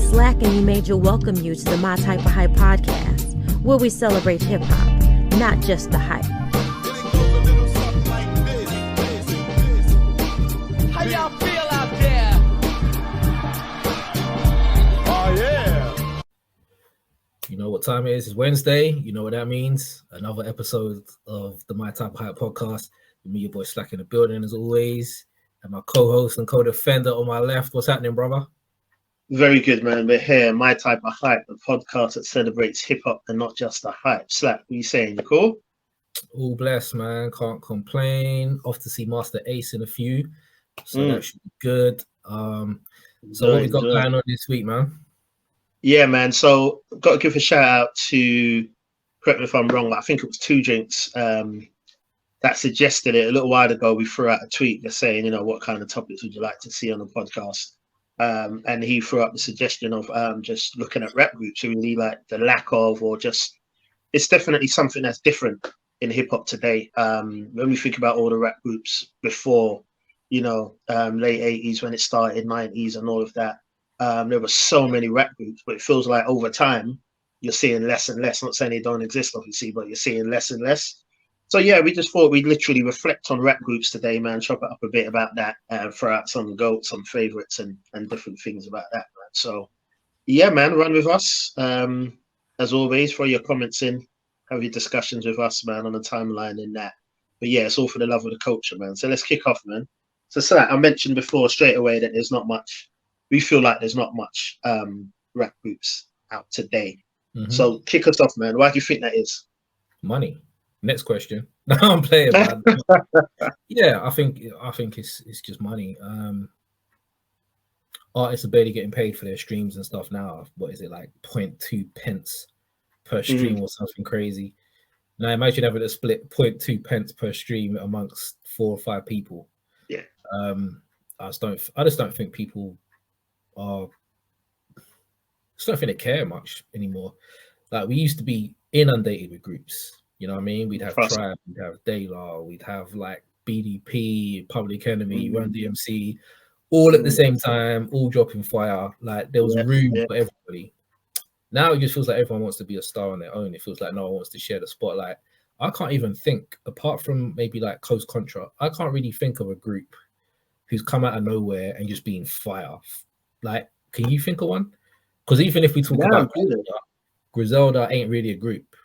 Slack and you Major welcome you to the My Type of Hype podcast, where we celebrate hip-hop, not just the hype. How y'all feel out there? Oh, yeah. You know what time it is? It's Wednesday. You know what that means. Another episode of the My Type of Hype podcast. With me, your boy Slack in the building as always. And my co-host and co-defender on my left. What's happening, brother? Very good, man. We're here. My Type of Hype, a podcast that celebrates hip-hop and not just the hype. Slack, what are you saying? You cool? All blessed, man. Can't complain. Off to see Master Ace in a few. So that should be good. So what we got going on this week, man? Yeah, man. So got to give a shout out to, correct me if I'm wrong, I think it was Two Drinks that suggested it a little while ago. We threw out a tweet just saying, you know, what kind of topics would you like to see on the podcast? And he threw up the suggestion of just looking at rap groups, really like the lack of, or just, it's definitely something that's different in hip hop today. When we think about all the rap groups before, you know, late 80s when it started, 90s and all of that, there were so many rap groups, but it feels like over time, you're seeing less and less. Not saying they don't exist, obviously, but you're seeing less and less. So yeah, we just thought we'd literally reflect on rap groups today, man. Chop it up a bit about that, throw out some goats, some favorites, and different things about that, man. So yeah, man, run with us. As always, throw your comments in, have your discussions with us, man, on the timeline and that. But yeah, it's all for the love of the culture, man. So let's kick off, man. So like I mentioned before straight away that there's not much. We feel like there's not much rap groups out today. Mm-hmm. So kick us off, man. Why do you think that is? Money. Next question. No, I'm playing, man. Yeah, I think it's just money. Artists are barely getting paid for their streams and stuff now. What is it, like 0.2 pence per stream or something crazy? Now imagine having to split 0.2 pence per stream amongst 4 or 5 people. Yeah. I just don't think people are. I just don't think they care much anymore. Like we used to be inundated with groups. You know what I mean? We'd have Tribe, we'd have De La, we'd have like BDP, Public Enemy, Run DMC, all at the same time, all dropping fire. Like there was room for everybody. Now it just feels like everyone wants to be a star on their own. It feels like no one wants to share the spotlight. I can't even think, apart from maybe like Coast Contra, I can't really think of a group who's come out of nowhere and just been fire. Like, can you think of one? Because even if we talk about Griselda ain't really a group.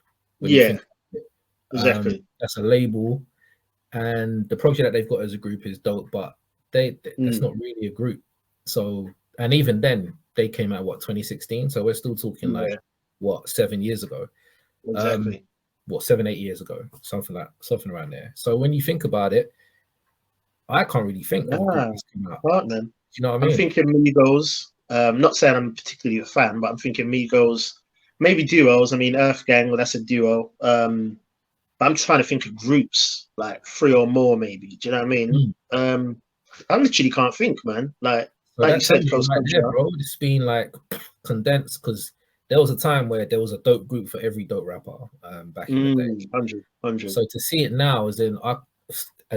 Exactly. That's a label, and the project that they've got as a group is dope, but that's not really a group. So, and even then, they came out 2016. So we're still talking like 7 years ago. Exactly. 7-8 years ago, something around there. So when you think about it, I can't really think of a group that's come out. Right, man. Do you know what I mean? I'm thinking Migos. Not saying I'm particularly a fan, but I'm thinking Migos. Maybe duos. I mean, Earth Gang. Well, that's a duo. But I'm trying to think of groups, like 3 or more, maybe. Do you know what I mean? I literally can't think, man. Like you said, bro, it's been like condensed because there was a time where there was a dope group for every dope rapper back in the day. 100. So to see it now, as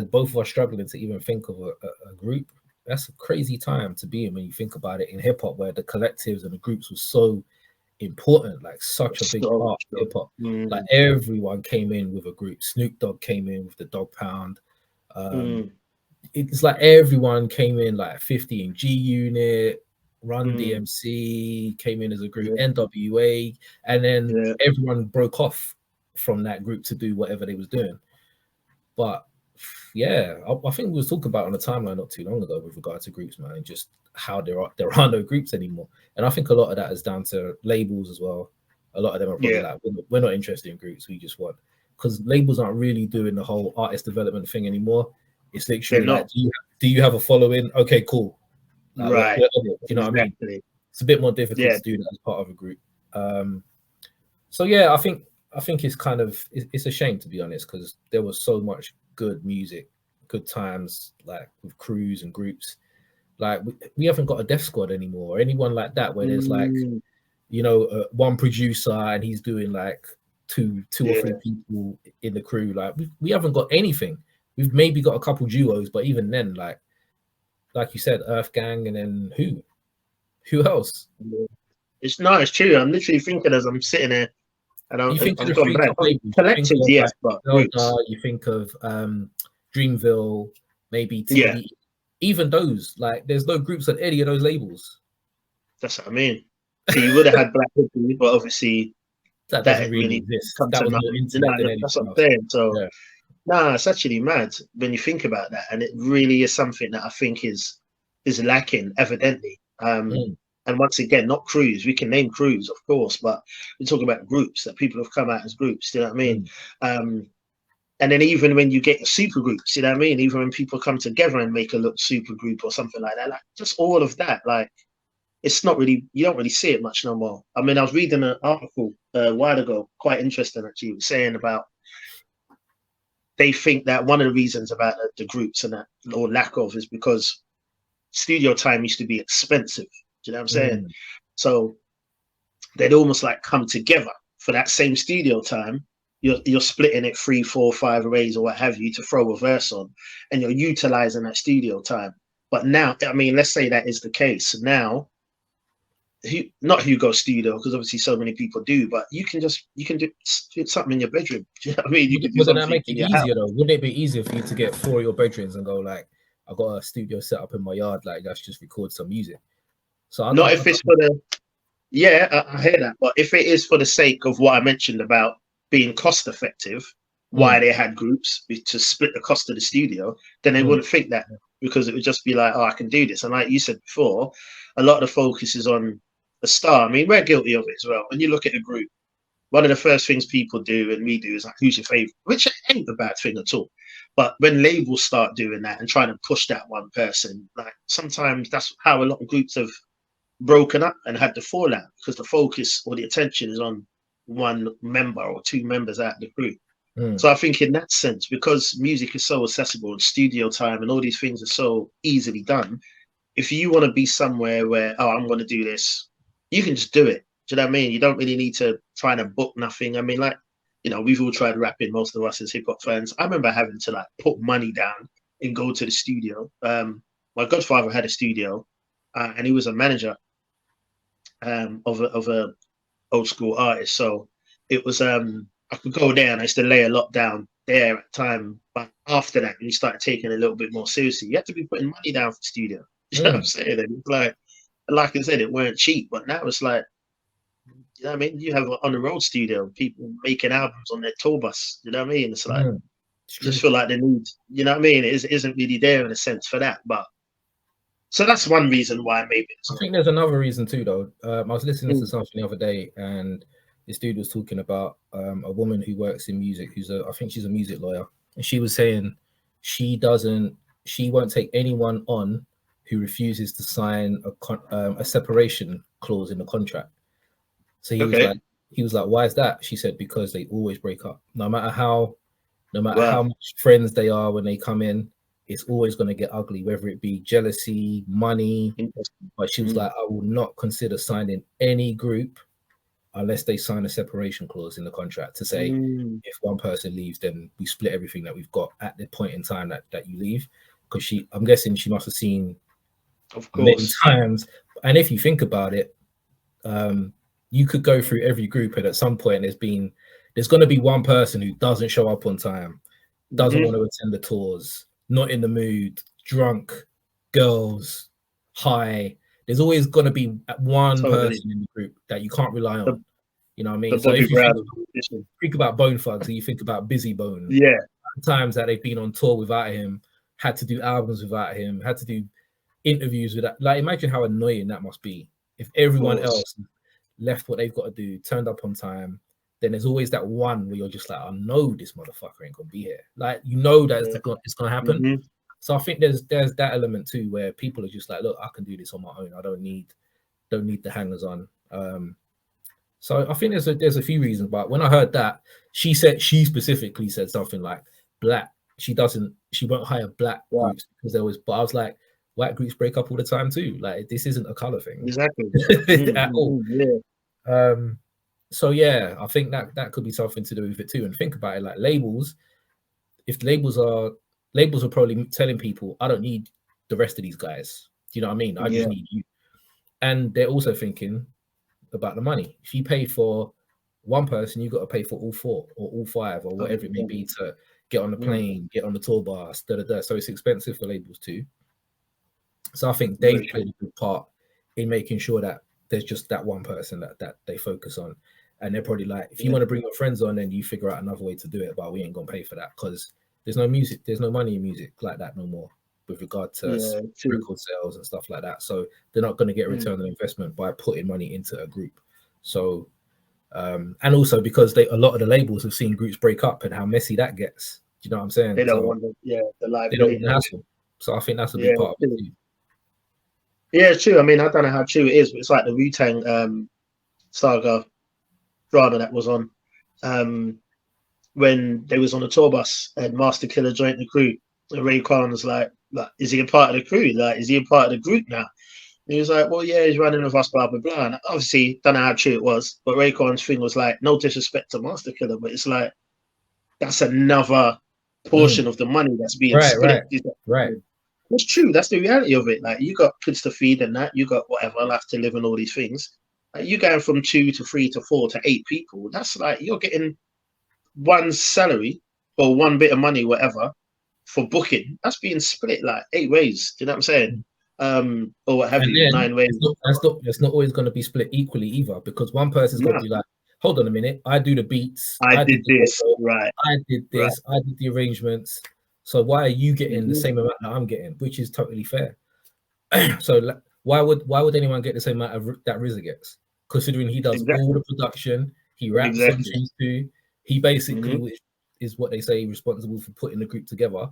both of us struggling to even think of a group, that's a crazy time to be in when you think about it in hip hop, where the collectives and the groups were so important, like such a big part of hip hop. Like everyone came in with a group. Snoop Dogg came in with the Dog Pound. It's like everyone came in, like 50 in G Unit, Run DMC came in as a group, NWA, and then everyone broke off from that group to do whatever they was doing. But yeah, I think we was talking about on the timeline not too long ago with regard to groups, man, just how there are no groups anymore. And I think a lot of that is down to labels as well. A lot of them are probably like, we're not interested in groups, we just want, because labels aren't really doing the whole artist development thing anymore. It's literally like, do you have a following? Okay, cool. Like, right. You know what I mean? It's a bit more difficult to do that as part of a group. So yeah, I think it's kind of, it's a shame, to be honest, because there was so much good music, good times, like with crews and groups. Like we haven't got a Def Squad anymore, or anyone like that, where there's like, you know, one producer and he's doing like two or 3 people in the crew. Like we haven't got anything. We've maybe got a couple duos, but even then, like you said, Earth Gang, and then who else? It's true. I'm literally thinking as I'm sitting there, and You think of I've the gone free back. top labels, you think Collectives, of yes, like but Zelda, groups, you think of Dreamville, maybe yeah, TV. Even those, like, there's no groups on any of those labels. that's what I mean. So you would have had Black History, but obviously That doesn't that really really exist. come That to was more nothing. You intimate than know, that's what anything I'm else. saying. So Yeah. nah, it's actually mad when you think about that, and it really is something that I think is lacking, evidently. Mm, And once again, not crews. We can name crews, of course, but we're talking about groups that people have come out as groups. Do you know what I mean? mm, And then even when you get super groups, you know what I mean? Even when people come together and make a little super group or something like that, like just all of that, like it's not really, you don't really see it much no more. I mean, I was reading an article a while ago, quite interesting actually, saying about they think that one of the reasons about the groups and that or lack of is because studio time used to be expensive. Do you know what I'm saying? mm. So they'd almost like come together for that same studio time. You're splitting it 3, 4, 5 ways or what have you to throw a verse on, and you're utilizing that studio time. But now, I mean, let's say that is the case. Now, not Hugo Studio, because obviously so many people do, but you can do something in your bedroom. Do you know what I mean? You can do Wouldn't that something make in it your house. easier though? Wouldn't it be easier for you to get 4 of your bedrooms and go like, I got a studio set up in my yard, like let's just record some music. So Not if it's for the Yeah, I hear that. But if it is for the sake of what I mentioned about being cost effective, why mm, they had groups to split the cost of the studio, then they mm, wouldn't think that because it would just be like, oh, I can do this. And like you said before, a lot of the focus is on the star. I mean, we're guilty of it as well. When you look at a group, one of the first things people do and we do is like, who's your favorite? Which ain't a bad thing at all. But when labels start doing that and trying to push that one person, like sometimes that's how a lot of groups have broken up and had the fallout because the focus or the attention is on one member or two members out of the group. mm. So I think in that sense, because music is so accessible and studio time and all these things are so easily done, if you want to be somewhere where, oh, I'm going to do this, you can just do it. Do you know what I mean? You don't really need to try to book nothing. I mean, like, we've all tried rapping, most of us as hip hop fans. I remember having to like put money down and go to the studio. My godfather had a studio and he was a manager of a old school artist. So it was I could go there and I used to lay a lot down there at the time. But after that, we started taking it a little bit more seriously. You had to be putting money down for the studio. You know what I'm saying? And it's like I said, it weren't cheap, but now it's like, you know what I mean? You have on the road studio, people making albums on their tour bus. You know what I mean? It's like It's you just true. feel like they need, you know what I mean? It isn't really there in a sense for that. But so that's one reason why maybe it's I not. think there's another reason too, though. I was listening to Mm, something the other day, and this dude was talking about a woman who works in music, I think she's a music lawyer, and she was saying she won't take anyone on who refuses to sign a separation clause in the contract. So okay. he was like, why is that? She said because they always break up, no matter Wow. how much friends they are when they come in, it's always going to get ugly, whether it be jealousy, money. Interesting. But she was Mm, like, I will not consider signing any group unless they sign a separation clause in the contract to say mm, if one person leaves, then we split everything that we've got at the point in time that you leave. Because I'm guessing she must have seen of many course. times. And if you think about it, you could go through every group, and at some point there's going to be one person who doesn't show up on time, doesn't want Hmm. to attend the tours, not in the mood, drunk, girls, high. There's always going to be one Totally. person in the group that you can't rely The, on. You know what I the mean? So Bobby if you Brown of the musician. think about Bone Thugs and you think about Busy Bone, Yeah. times that they've been on tour without him, had to do albums without him, had to do interviews with that. Like, imagine how annoying that must be if Of everyone course. else left what they've got to do, turned up on time. Then there's always that one where you're just like, I know this motherfucker ain't gonna be here. Like, you know that Yeah. it's gonna happen. Hmm. So I think there's that element too where people are just like, look, I can do this on my own. I don't need the hangers on. So I think there's a few reasons, but when I heard that, she specifically said something like black. She won't hire black Wow. groups because there was. But I was like, white groups break up all the time too. Like, this isn't a color thing Exactly. at all. Yeah. Um, so yeah, I think that could be something to do with it too. And think about it, like labels. If labels are probably telling people, I don't need the rest of these guys. Do you know what I mean? I just Yeah. need you. And they're also thinking, about the money. If you pay for one person, you got to pay for all four or all five or whatever it may be to get on the plane, get on the tour bus, So it's expensive for labels too. So I think they've played a good part in making sure that there's just that one person that they focus on. And they're probably like, if you want to bring your friends on, then you figure out another way to do it, but we ain't gonna pay for that because there's no money in music like that no more with regard to record sales and stuff like that. So they're not going to get a return on investment by putting money into a group. So and also because a lot of the labels have seen groups break up and how messy that gets. Do you know what I'm saying? They don't want the live. They don't want the hassle. So I think that's a big part of it too. Yeah, it's true. I mean, I don't know how true it is, but it's like the Wu-Tang saga drama that was on when they was on a tour bus and Master Killer joined the crew. And Ray Kwan was like, is he a part of the crew? Like, is he a part of the group now? And he was like, well, yeah, he's running with us, blah, blah, blah. And obviously, don't know how true it was, but Ray Kwan's thing was like, no disrespect to Master Killer, but it's like, that's another portion of the money that's being split. Right. It's true. That's the reality of it. Like, you got kids to feed and that, you got whatever, life to live and all these things. Like, you're going from 2 to 3 to 4 to 8 people. That's like, you're getting one salary or one bit of money, whatever, for booking. That's being split like 8 ways. Do you know what I'm saying? Or what have you, 9 ways. It's not always going to be split equally either, because one person's going to be like, hold on a minute, I do the beats. I did this, right. I did this. Right. I did the arrangements. So why are you getting the same amount that I'm getting, which is totally fair. So why would anyone get the same amount of that RZA gets? Considering he does all the production, he raps on tunes too. He basically is what they say responsible for putting the group together.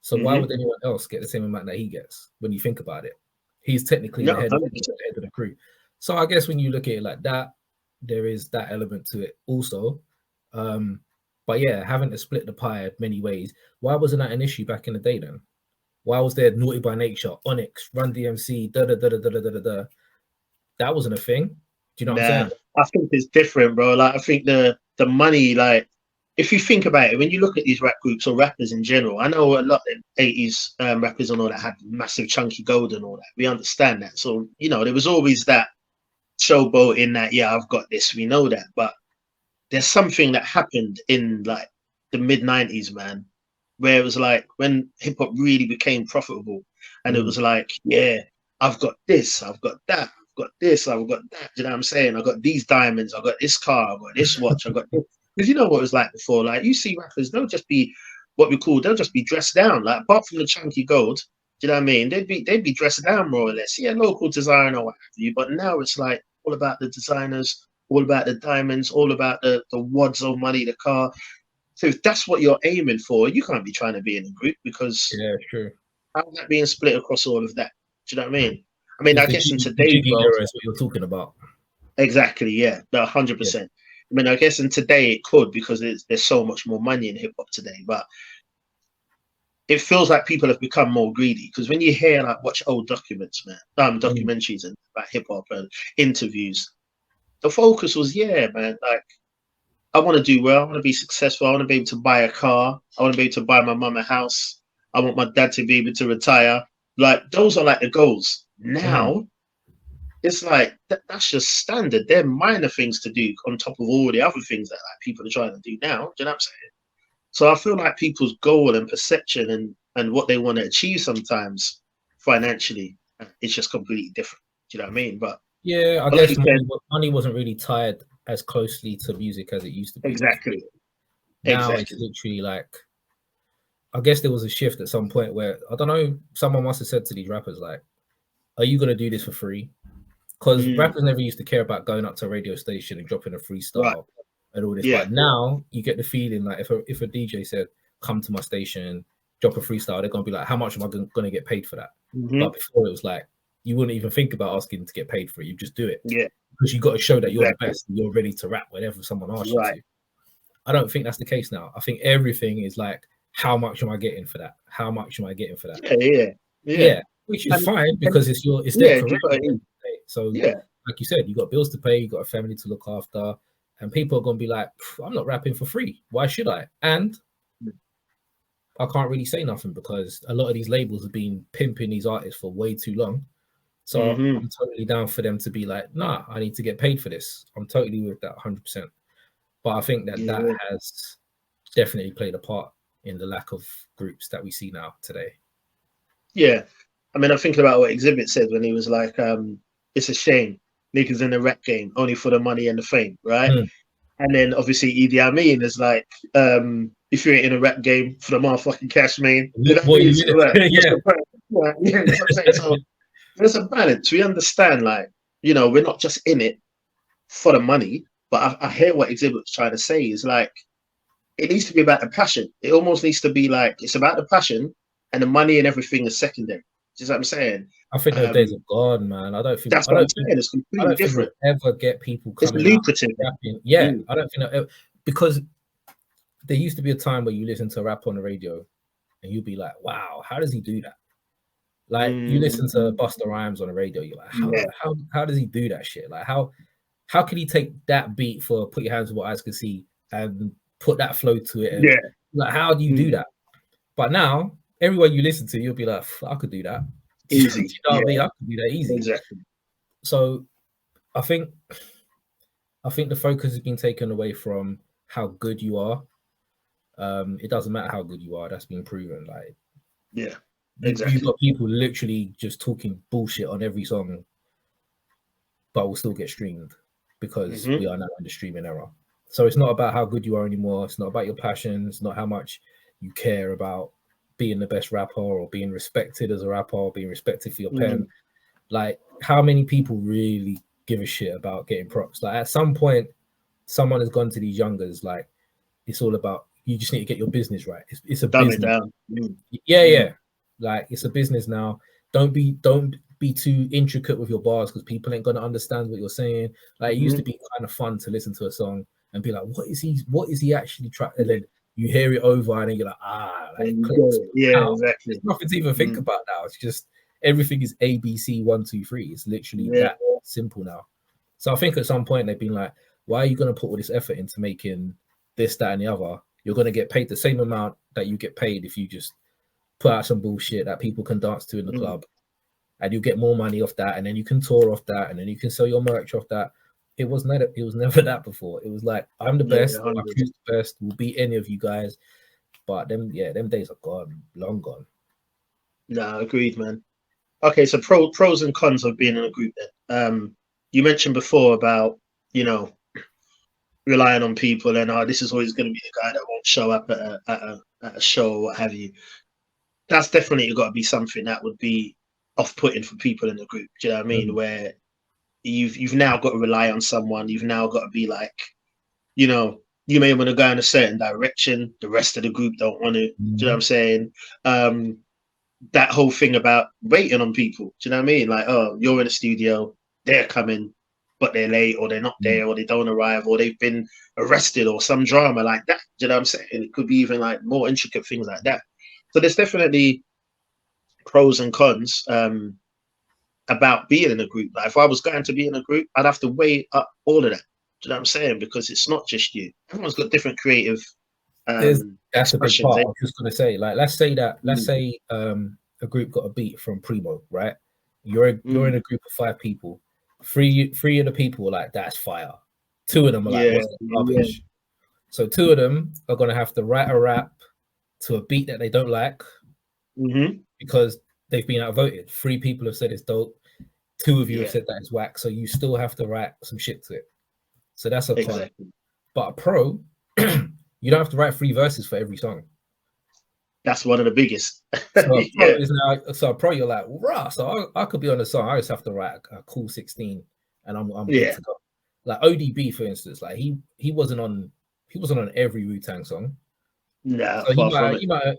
So why would anyone else get the same amount that he gets when you think about it? He's technically the head of the crew. So I guess when you look at it like that, there is that element to it also. But yeah, having to split the pie many ways. Why wasn't that an issue back in the day then? Why was there Naughty by Nature, Onyx, Run DMC, da? That wasn't a thing. Do you know what I'm saying? I think it's different, bro. Like, I think the money, like, if you think about it, when you look at these rap groups or rappers in general, I know a lot of 80s rappers and all that had massive chunky gold and all that. We understand that. So, you know, there was always that showboat in that, yeah, I've got this, we know that. But there's something that happened in like the mid-90s, man, where it was like when hip-hop really became profitable and it was like, yeah, I've got this, I've got that, I've got this, I've got that. Do you know what I'm saying? I got these diamonds, I got this car, I got this watch, I got this. Because you know what it was like before. Like, you see rappers, they'll just be they'll just be dressed down. Like, apart from the chunky gold, do you know what I mean? They'd be dressed down more or less. Yeah, local designer or what have you. But now it's like all about the designers, all about the diamonds, all about the wads of money, the car. So if that's what you're aiming for, you can't be trying to be in a group because how's that being split across all of that? Do you know what I mean? I mean, I guess in today's world, is what you're talking about. Exactly, yeah, 100%. I mean, I guess in today it could because there's so much more money in hip hop today, but it feels like people have become more greedy because when you hear like watch old documents, man, documentaries and about hip hop and interviews, the focus was man, like I want to do well, I want to be successful, I want to be able to buy a car, I want to be able to buy my mum a house, I want my dad to be able to retire. Like those are like the goals. Now it's like that's just standard. They're minor things to do on top of all the other things that like people are trying to do now. Do you know what I'm saying? So I feel like people's goal and perception and what they want to achieve sometimes financially is just completely different. Do you know what I mean? But yeah, I guess money wasn't really tied as closely to music as it used to be. Exactly. Now it's literally like, I guess there was a shift at some point where, I don't know, someone must have said to these rappers, like, are you going to do this for free? Because rappers never used to care about going up to a radio station and dropping a freestyle and all this. Yeah. But now you get the feeling like if a DJ said, come to my station, drop a freestyle, they're going to be like, how much am I going to get paid for that? But before it was like, you wouldn't even think about asking to get paid for it. You just do it. Yeah. Because you got to show that you're the best and you're ready to rap whenever someone asks you to. I don't think that's the case now. I think everything is like, how much am I getting for that? How much am I getting for that? Yeah. Which is fine because it's their career. So like you said, you got bills to pay, you got a family to look after, and people are gonna be like, I'm not rapping for free. Why should I? And I can't really say nothing because a lot of these labels have been pimping these artists for way too long. So I'm totally down for them to be like, nah, I need to get paid for this. I'm totally with that 100%. But I think that that has definitely played a part in the lack of groups that we see now today. Yeah. I mean, I'm thinking about what Exhibit said when he was like, it's a shame niggas in the rap game only for the money and the fame, right? And then obviously Idi Amin is like, if you ain't in a rap game for the motherfucking cash, man, you know what I mean? So, like, yeah, that's what I'm saying. So there's a balance. We understand, like, you know, we're not just in it for the money, but I hear what Exhibit was trying to say is like, it needs to be about the passion. It almost needs to be like, it's about the passion and the money and everything is secondary. Do you know what I'm saying? I think those days are gone, man. I don't think that's what I'm saying. It's completely different. We'll ever get people coming. It's lucrative. Rapping. Yeah, I don't think that, because there used to be a time where you listen to rap on the radio and you'd be like, wow, how does he do that? Like you listen to Busta Rhymes on the radio, you're like, how does he do that shit? Like how can he take that beat for Put Your Hands Where Eyes Can See and put that flow to it? And, like, how do you do that? But now, everywhere you listen to, you'll be like, I could do that. Easy. You know what I mean? I could do that easy. Exactly. So I think the focus has been taken away from how good you are. It doesn't matter how good you are, that's been proven. Like, yeah, exactly. You've got people literally just talking bullshit on every song, but will still get streamed because we are now in the streaming era. So it's not about how good you are anymore. It's not about your passion. It's not how much you care about being the best rapper or being respected as a rapper or being respected for your pen. Like, how many people really give a shit about getting props? Like, at some point, someone has gone to these youngers, like, it's all about, you just need to get your business right. It's a business. Yeah. Like, it's a business now. Don't be too intricate with your bars because people ain't gonna understand what you're saying. Like, it used to be kind of fun to listen to a song and be like, what is he actually trying? And then you hear it over and then you're like, exactly. There's nothing to even think about now. It's just everything is ABC 1, 2, 3. It's literally that simple now. So I think at some point they've been like, why are you going to put all this effort into making this, that, and the other? You're going to get paid the same amount that you get paid if you just put out some bullshit that people can dance to in the club, and you get more money off that, and then you can tour off that, and then you can sell your merch off that. It was never that before. It was like, I'm the best, I'm the best, will beat any of you guys. But them days are gone, long gone. No, agreed, man. Okay, so pros and cons of being in a group then. You mentioned before about, you know, relying on people and this is always going to be the guy that won't show up at a show or what have you. That's definitely got to be something that would be off-putting for people in the group. Do you know what I mean? Where you've now got to rely on someone. You've now got to be like, you know, you may want to go in a certain direction. The rest of the group don't want to. Do you know what I'm saying? That whole thing about waiting on people. Do you know what I mean? Like, oh, you're in the studio, they're coming, but they're late, or they're not there, or they don't arrive, or they've been arrested, or some drama like that. Do you know what I'm saying? It could be even like more intricate things like that. So there's definitely pros and cons about being in a group. Like, if I was going to be in a group, I'd have to weigh up all of that. Do you know what I'm saying? Because it's not just you. Everyone's got different creative. That's a big part. I was just gonna say, like, let's say a group got a beat from Primo, right? You're in a group of 5 people. Three of the people are like, that's fire. 2 of them are like, what's the rubbish? So 2 of them are gonna have to write a rap to a beat that they don't like because they've been outvoted. 3 people have said it's dope. 2 of you have said that it's whack. So you still have to write some shit to it. So that's a con. But a pro, you don't have to write 3 verses for every song. That's one of the biggest. So a pro, you're like, rah. So I could be on a song. I just have to write a cool 16, and I'm good to go. Like ODB, for instance, like he wasn't on every Wu-Tang song. No, so he might.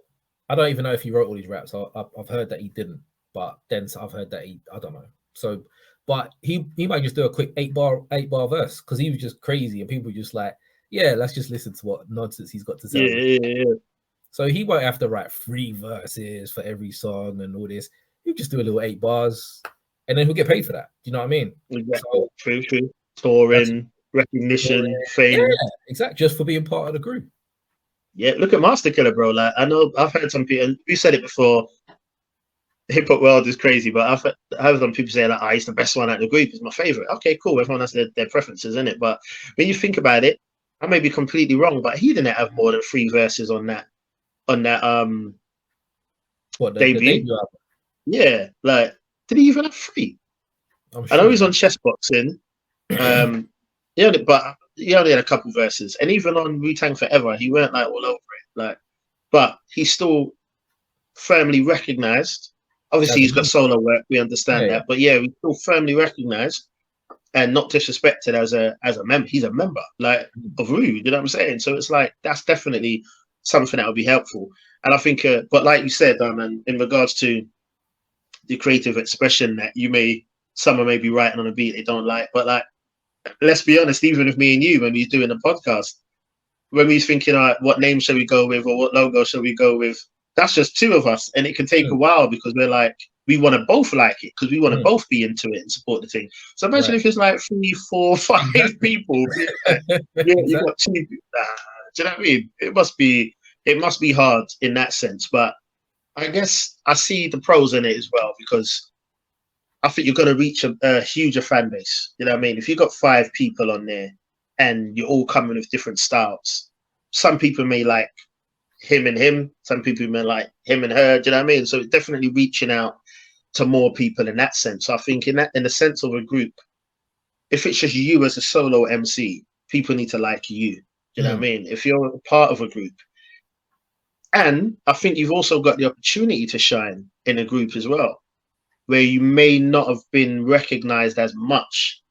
I don't even know if he wrote all these raps. I've heard that he didn't, but then I've heard that I don't know. So, but he might just do a quick 8 bar verse because he was just crazy, and people were just like, yeah, let's just listen to what nonsense he's got to say. Yeah. So he won't have to write 3 verses for every song and all this. He'll just do a little 8 bars, and then he'll get paid for that. Do you know what I mean? Exactly. So, true. Touring, recognition, fame. Yeah, exactly. Just for being part of the group. Yeah, look at Master Killer, bro. Like, I know I've heard some people, and you said it before. hip hop world is crazy, but I've heard some people say like, he's the best one out of the group. He's my favorite. Okay, cool. Everyone has their preferences, in it. But when you think about it, I may be completely wrong, but he didn't have more than 3 verses on that What the debut. debut album? Yeah, like did he even have 3? I'm I know sure. he's on chess boxing. But he only had a couple verses, and even on Wu-Tang Forever, he weren't like all over it. Like, but he's still firmly recognized. Obviously, he's got solo work. We understand that, but yeah, he's still firmly recognized and not disrespected as a member. He's a member, like of Wu. You know what I'm saying? So it's like that's definitely something that would be helpful. And I think, but like you said, man, in regards to the creative expression that someone may be writing on a beat they don't like, but like, let's be honest, even with me and you, when we was doing a podcast, when we was thinking, all right, what name shall we go with or what logo shall we go with? That's just 2 of us. And it can take a while because we're like, we want to both like it because we want to both be into it and support the thing. So imagine if it's like 3, 4, 5 people. You got 2. Do you know what I mean? It must be hard in that sense. But I guess I see the pros in it as well, because I think you're going to reach a huger fan base. You know what I mean? If you've got 5 people on there and you're all coming with different styles, some people may like him and him, some people may like him and her. Do you know what I mean? So it's definitely reaching out to more people in that sense. So I think in the sense of a group, if it's just you as a solo MC, people need to like you. Do you know what I mean? If you're a part of a group. And I think you've also got the opportunity to shine in a group as well, where you may not have been recognized as much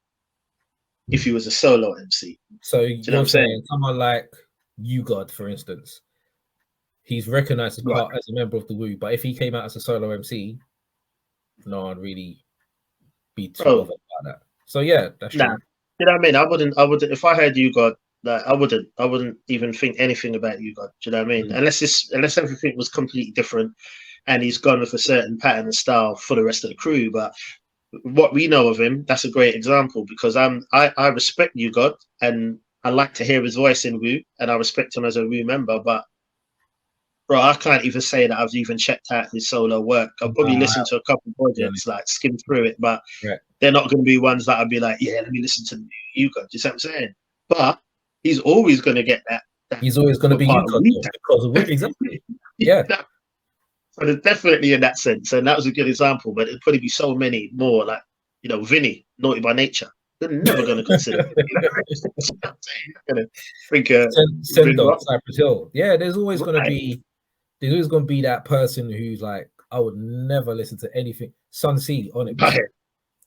if you was a solo MC. So you're saying someone like You God, for instance, he's recognized as a member of the Wu, but if he came out as a solo MC, no one really be too bothered about that. So yeah, that's true. You know what I mean? I wouldn't. If I heard You God, like I wouldn't even think anything about You God. Do you know what I mean? Unless everything was completely different, and he's gone with a certain pattern and style for the rest of the crew. But what we know of him, that's a great example, because I respect You God, and I like to hear his voice in Wu, and I respect him as a Wu member. But bro, I can't even say that I've even checked out his solo work. I've probably listened to a couple of projects, like skimmed through it, but they're not going to be ones that I'd be like, yeah, let me listen to You God. Do you see what I'm saying? But he's always going to get that. He's always going to be You God because of Wu. Exactly. Yeah. So there's definitely in that sense, and that was a good example. But it'd probably be so many more, like Vinny, Naughty by Nature. They're never going to consider. Send off Cypress Hill. Yeah, there's always going to be that person who's like, I would never listen to anything. Sun C on it.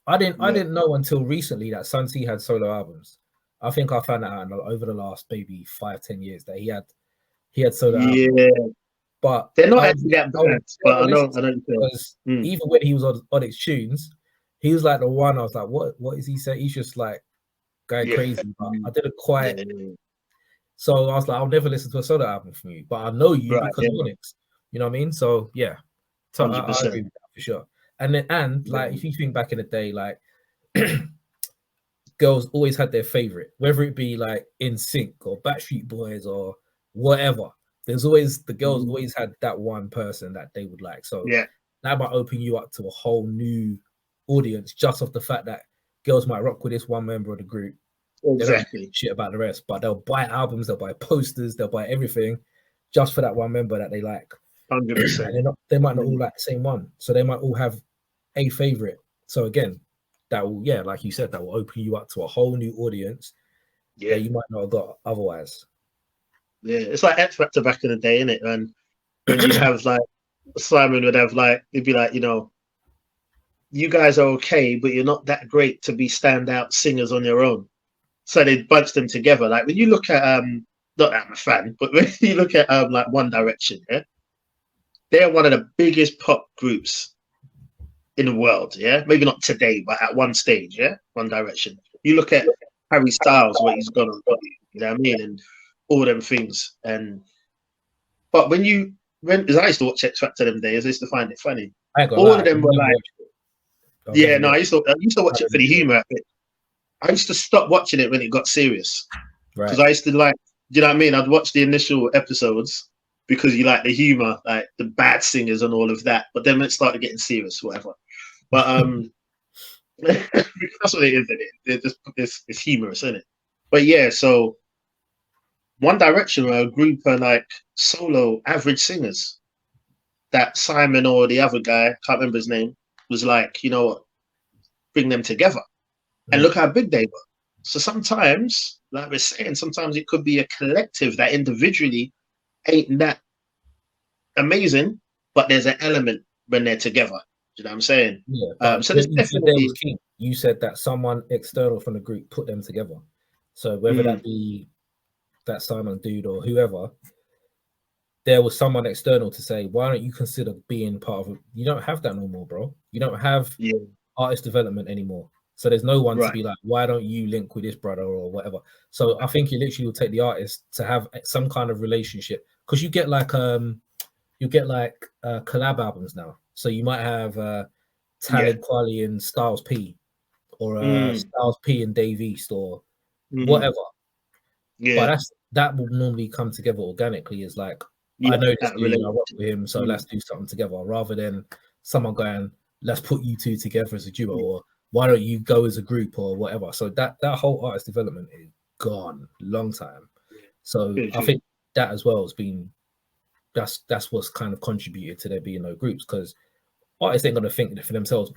I didn't know until recently that Sun C had solo albums. I think I found that out over the last maybe 5-10 years that he had solo albums. But they're not actually that bad. But I know because even when he was on Onyx Tunes, he was like the one I was like, what is he saying? He's just like going crazy. But I didn't quite. So I was like, I'll never listen to a solo album from you, but I know you because of Onyx. You know what I mean? So yeah, I agree with that for sure. And like if you think back in the day, like girls always had their favorite, whether it be like NSYNC or Backstreet Boys or whatever. There's always the girls always had that one person that they would like. So that might open you up to a whole new audience just off the fact that girls might rock with this one member of the group. They don't give shit about the rest, but they'll buy albums, they'll buy posters, they'll buy everything just for that one member that they like. 100%. And they might not all like the same one, so they might all have a favorite. So again, that will, like you said, that will open you up to a whole new audience that you might not have got otherwise. Yeah, it's like X Factor back in the day, innit? And when you have like Simon would have like, he'd be like, you guys are okay, but you're not that great to be standout singers on your own. So they bunch them together. Like when you look at not that I'm a fan, but when you look at like One Direction, they're one of the biggest pop groups in the world, maybe not today, but at one stage, One Direction. You look at Harry Styles, what he's gone on, you know what I mean, and all them things. But because I used to watch X Factor them days, I used to find it funny. All of them were like, I used to watch it for the humor of it. I used to stop watching it when it got serious because I used to like, do you know what I mean? I'd watch the initial episodes because you like the humor, like the bad singers and all of that. But then it started getting serious, whatever. But that's what it is, isn't it? It's humorous, isn't it? But yeah, so One Direction were a group of like solo average singers that Simon or the other guy, can't remember his name, was like, you know what, bring them together. And look how big they were. So sometimes, like we're saying, sometimes it could be a collective that individually ain't that amazing, but there's an element when they're together. Do you know what I'm saying? Yeah. So there's definitely. You said that someone external from the group put them together. So whether that be that Simon dude or whoever, there was someone external to say, why don't you consider being part of it? You don't have that no more, bro. You don't have artist development anymore. So there's no one to be like, why don't you link with this brother or whatever? So I think it literally will take the artist to have some kind of relationship, because you get like collab albums now. So you might have Talib Kweli and Styles P, or Styles P and Dave East, or whatever. Yeah. But that will normally come together organically. Is like, I know this dude, I work with him, so let's do something together, rather than someone going, let's put you two together as a duo, or why don't you go as a group or whatever. So that whole artist development is gone long time. So I think that as well has been, that's what's kind of contributed to there being no groups, because artists ain't gonna think for themselves,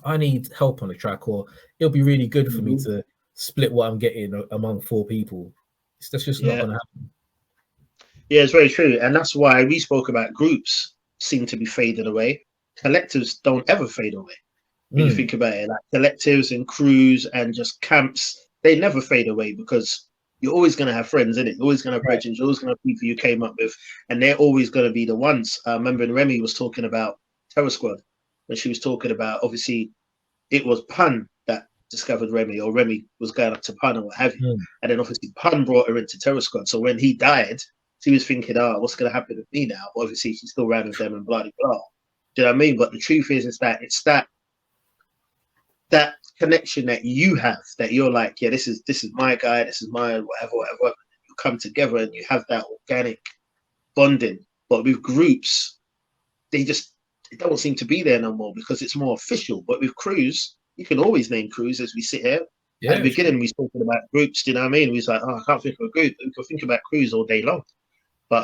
I need help on the track, or it'll be really good for me to split what I'm getting among 4 people. That's just not gonna happen. Yeah, it's very true. And that's why we spoke about groups seem to be fading away. Collectives don't ever fade away. When you think about it, like collectives and crews and just camps, they never fade away, because you're always going to have friends, innit? You're always going to have bridges, you're always going to have people you came up with, and they're always going to be the ones. I remember when Remy was talking about Terror Squad, when she was talking about, obviously, it was Pun that discovered Remy, or Remy was going up to Pun or what have you. And then obviously Pun brought her into Terror Squad. So when he died, she was thinking, what's going to happen with me now? But obviously, she still ran with them and blah, blah, blah. Do you know what I mean? But the truth is that it's that connection that you have, that you're like, yeah, this is my guy, this is my whatever. You come together and you have that organic bonding. But with groups, it don't seem to be there no more, because it's more official. But with crews, you can always name crews as we sit here. At the beginning, we spoke about groups, do you know what I mean? We was like, I can't think of a group. We could think about crews all day long. But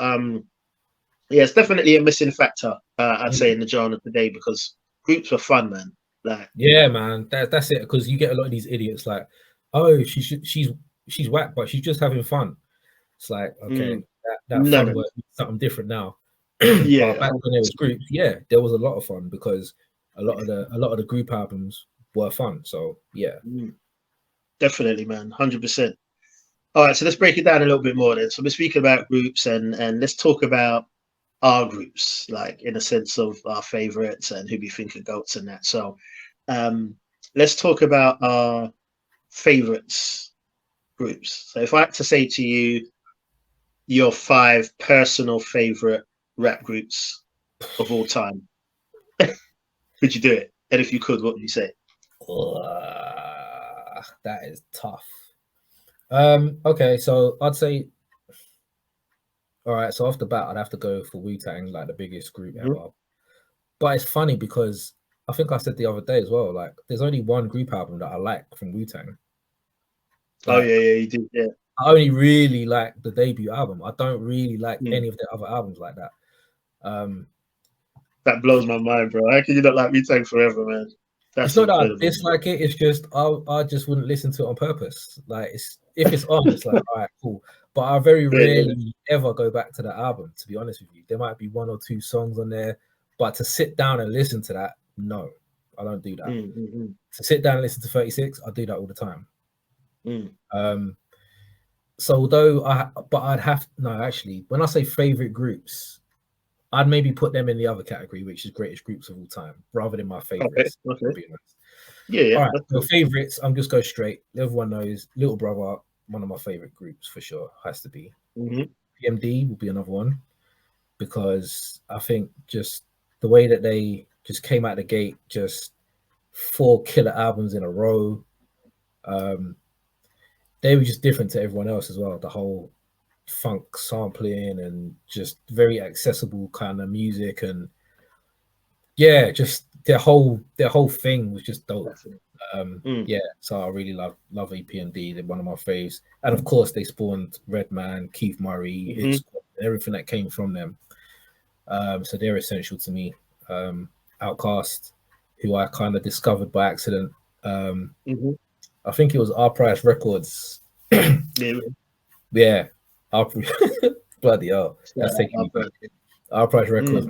yeah, it's definitely a missing factor, I'd say, in the genre today, because groups were fun, man. Like, yeah, man, that's it. Because you get a lot of these idiots like, oh, she's whack, but she's just having fun. It's like, okay, that fun word is something different now. Yeah, but back when there was groups, there was a lot of fun, because a lot of the group albums were fun. So yeah, definitely, man, 100%. All right, so let's break it down a little bit more then. So we're speaking about groups, and let's talk about our groups, like in a sense of our favorites and who we think are goats and that. So let's talk about our favorites groups. So if I had to say to you your 5 personal favorite rap groups of all time, could you do it? And if you could, what would you say? That is tough. Okay, so I'd say, all right, so off the bat, I'd have to go for Wu-Tang, like the biggest group ever. But it's funny, because I think I said the other day as well, like, there's only one group album that I like from Wu-Tang. Like, you do, yeah. I only really like the debut album. I don't really like any of the other albums like that. That blows my mind, bro. How can you not like Wu-Tang forever, man? It's not that I dislike it. It's just I just wouldn't listen to it on purpose. Like, if it's on, it's like, all right, cool. But I very rarely ever go back to the album, to be honest with you. There might be 1 or 2 songs on there, but to sit down and listen to that, no, I don't do that. To sit down and listen to 36, I do that all the time. So although actually, when I say favorite groups, I'd maybe put them in the other category, which is greatest groups of all time, rather than my favorites. Okay. To be honest. Yeah. All right, so favorites, I'm just go straight. Everyone knows Little Brother, one of my favorite groups for sure, has to be. PMD will be another one, because I think just the way that they just came out the gate, just 4 killer albums in a row. They were just different to everyone else as well. The whole funk sampling and just very accessible kind of music, and yeah, just their whole thing was just dope. Yeah, so I really love EP&D. They're one of my faves, and of course they spawned Redman, Keith Murray, everything that came from them. So they're essential to me. Outcast, who I kind of discovered by accident. I think it was Our Price Records. Yeah, bloody hell, that's taking me back. Our Price Records.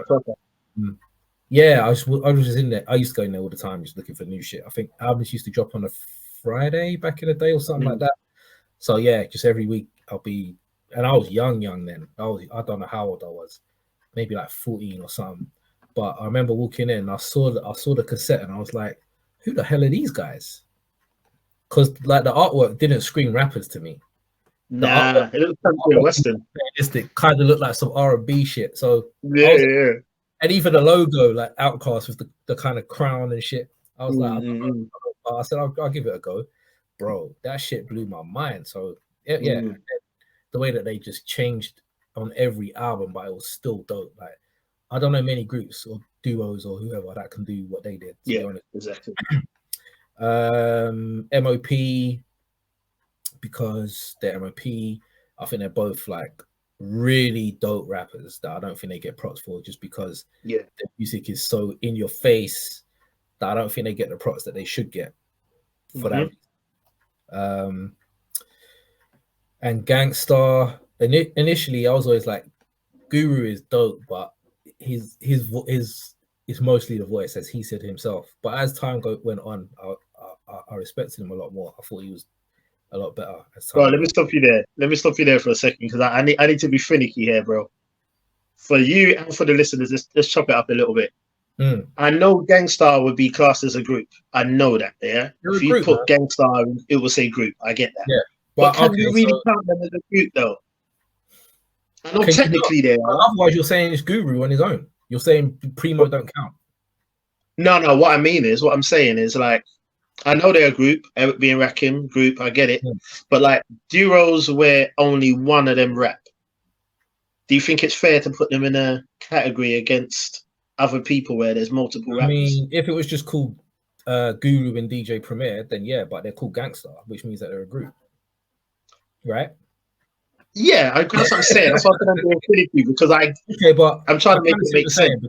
Yeah, I was just in there. I used to go in there all the time, just looking for new shit. I think albums used to drop on a Friday back in the day or something like that. So yeah, just every week I'll be, and I was young then. I don't know how old I was, maybe like 14 or something. But I remember walking in, I saw the cassette, and I was like, "Who the hell are these guys?" Because like the artwork didn't scream rappers to me. Nah, it looked kind of Western. It kind of looked like some R&B shit. So yeah. And even the logo, like Outcast, with the kind of crown and shit. I was like, I said, I'll give it a go, bro. That shit blew my mind. So yeah, the way that they just changed on every album, but it was still dope. Like, I don't know many groups or duos or whoever that can do what they did. To be honest. Exactly. MOP, because they're MOP, I think they're both like really dope rappers that I don't think they get props for, just because their music is so in your face that I don't think they get the props that they should get for that. And Gangstar, initially I was always like, Guru is dope, but his is mostly the voice, as he said himself. But as time went on, I respected him a lot more. I thought he was a lot better. Bro, let me stop you there. Let me stop you there for a second, because I need to be finicky here, bro. For you and for the listeners, let's chop it up a little bit. I know Gangstar would be classed as a group. I know that, yeah? If you put Gangstar, it will say group. I get that. Yeah. But can you really count them as a group, though? I know technically they are. Otherwise, you're saying it's Guru on his own. You're saying Primo don't count. No. What I'm saying is, like, I know they're a group, Eric being Rakim group, I get it. But like duos where only one of them rap, do you think it's fair to put them in a category against other people where there's multiple rappers? I mean, if it was just called Guru and DJ Premier, then yeah, but they're called Gangstar, which means that they're a group. Right? Yeah, that's what I'm saying. That's what I'm doing critically, because I'm trying to make it make sense.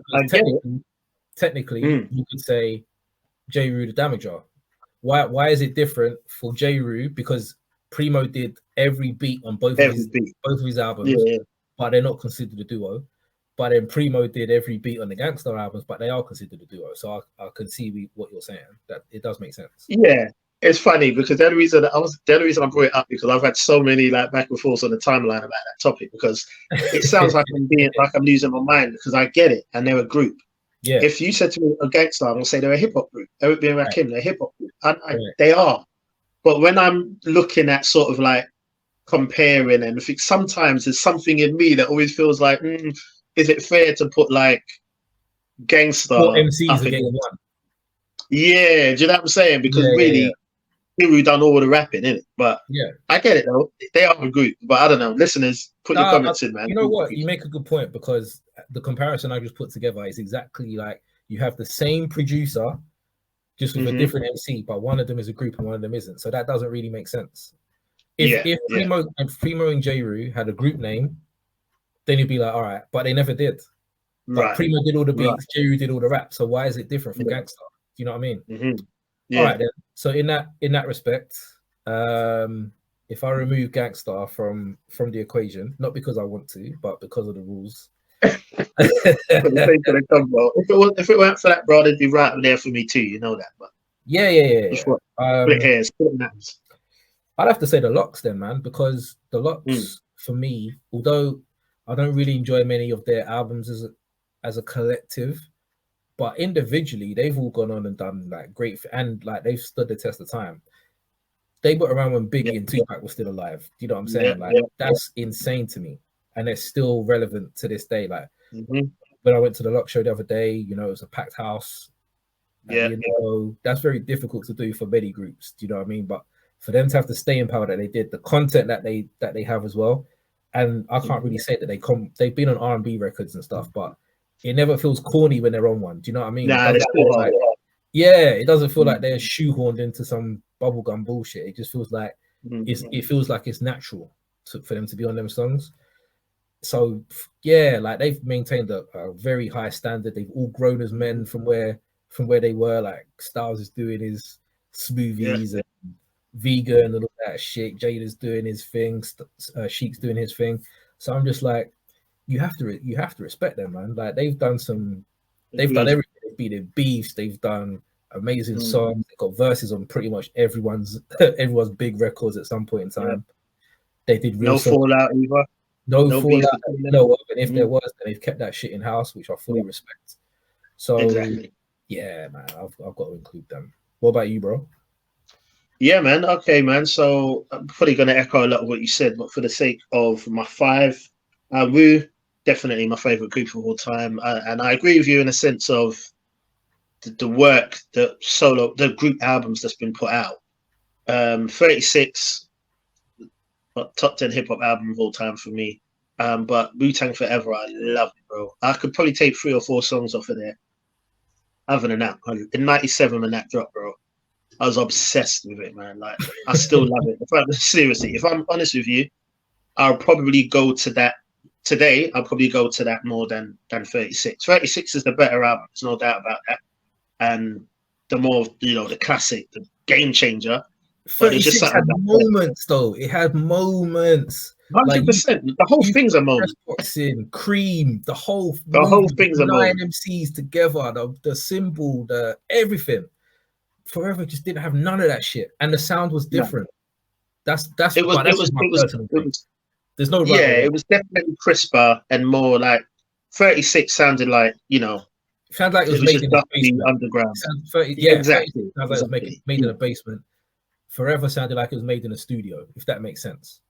Technically, you could say J. Rue the Damager. Why is it different for J. Rue? Because Primo did every beat on both of his albums, but they're not considered a duo. But then Primo did every beat on the Gangstar albums, but they are considered a duo. So I can see what you're saying. That it does make sense. Yeah, it's funny because the only reason I brought it up, because I've had so many like back and forth on the timeline about that topic, because it sounds like I'm losing my mind, because I get it, and they're a group. Yeah. If you said to me a Gangstar, I'm gonna say they're a hip hop group. Eric being Rakim, they're a hip hop group. They are. But when I'm looking at sort of like comparing, and I think sometimes there's something in me that always feels like, is it fair to put like Gangstar? Four MCs against one. Yeah, do you know what I'm saying? Because Guru done all the rapping, innit? But I get it though. They are a group, but I don't know. Listeners, put your comments in, man. You know what? You make a good point, because the comparison I just put together is exactly like you have the same producer, just with a different MC, but one of them is a group and one of them isn't. So that doesn't really make sense. If Primo and J. Rue had a group name, then you'd be like, all right, but they never did. But Primo did all the beats, J. Rue did all the rap. So why is it different from Gangstar? Do you know what I mean? All right then. So in that respect, if I remove Gangstar from the equation, not because I want to, but because of the rules. If it weren't for that, bro, they'd be right there for me too. You know that, but split hairs, split naps. I'd have to say the Locks then, man, because the Locks for me, although I don't really enjoy many of their albums as a collective, but individually they've all gone on and done like great, and like they've stood the test of time. They were around when Biggie and Tupac were still alive. Do you know what I'm saying? That's insane to me. And they're still relevant to this day. Like when I went to the Lock show the other day, you know, it was a packed house. You know, that's very difficult to do for many groups. Do you know what I mean? But for them to have the staying power that they did, the content that they have as well, and I can't really say that they've been on R&B records and stuff, but it never feels corny when they're on one. Do you know what I mean? Nah, it's still hard. It doesn't feel like they're shoehorned into some bubblegum bullshit. It just feels like it feels like it's natural for them to be on them songs. So yeah, like they've maintained a very high standard. They've all grown as men from where they were. Like Styles is doing his smoothies and vegan and all that shit. Jada's doing his thing. Sheik's doing his thing. So I'm just like, you have to respect them, man. Like they've done everything. They've been in beefs. They've done amazing songs. They've got verses on pretty much everyone's big records at some point in time. They did real fallout either. No fallout. No, and if there was, then they've kept that shit in house, which I fully respect. So yeah, man, I've got to include them. What about you, bro? Yeah, man. Okay, man. So I'm probably going to echo a lot of what you said, but for the sake of my 5, Wu, definitely my favorite group of all time. And I agree with you in a sense of the work, the group albums that's been put out. 36, top 10 hip hop album of all time for me. But Wu-Tang Forever, I love it, bro. I could probably take 3 or 4 songs off of there. Other than that, in 97 when that dropped, bro, I was obsessed with it, man. Like, I still love it. Seriously, if I'm honest with you, I'll probably go to that today. I'll probably go to that more than 36. 36 is the better album. There's no doubt about that. And the more, the classic, the game changer. 36 had moments, though. It had moments. 100%. The whole thing's a moment. Boxing, Cream, the whole thing's a moment. 9 MCs together, the symbol, the everything. Forever just didn't have none of that shit, and the sound was different. That's it was there's no it was definitely crisper and more like 36 sounded like sounded like it was made in the basement. Underground. Exactly. Sounded like it was made in a basement. Forever sounded like it was made in a studio, if that makes sense.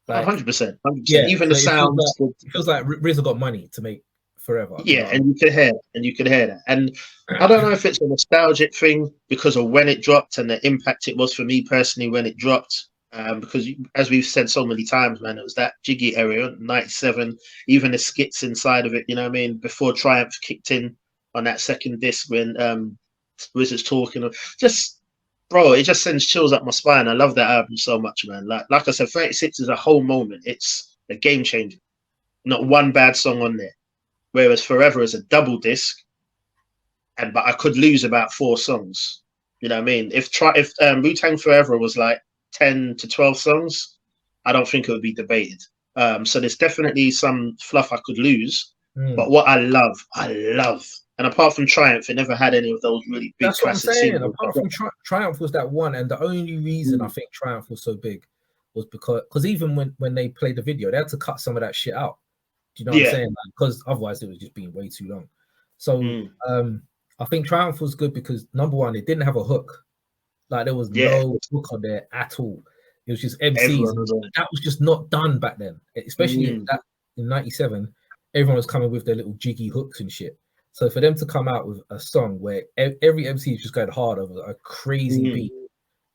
Like, 100%. Even the sound. It feels like RZA got money to make Forever. Yeah, and you could hear that. And I don't know if it's a nostalgic thing because of when it dropped and the impact it was for me personally when it dropped. Because as we've said so many times, man, it was that jiggy area, 97, even the skits inside of it, you know what I mean? Before Triumph kicked in on that second disc when Wizards talking, bro, it just sends chills up my spine. I love that album so much, man. Like I said, 36 is a whole moment. It's a game changer. Not one bad song on there. Whereas Forever is a double disc, but I could lose about 4 songs. You know what I mean? If Wu-Tang Forever was like 10 to 12 songs, I don't think it would be debated. So there's definitely some fluff I could lose. But what I love, and apart from Triumph, it never had any of those really big. That's what I'm saying. Apart from Triumph was that one, and the only reason I think Triumph was so big was because even when they played the video, they had to cut some of that shit out. Do you know what I'm saying? Because otherwise it was just being way too long. So I think Triumph was good because number one, it didn't have a hook. Like there was no hook on there at all. It was just MCs. That was just not done back then, especially in 97. Everyone was coming with their little jiggy hooks and shit. So for them to come out with a song where every MC is just going hard over a crazy beat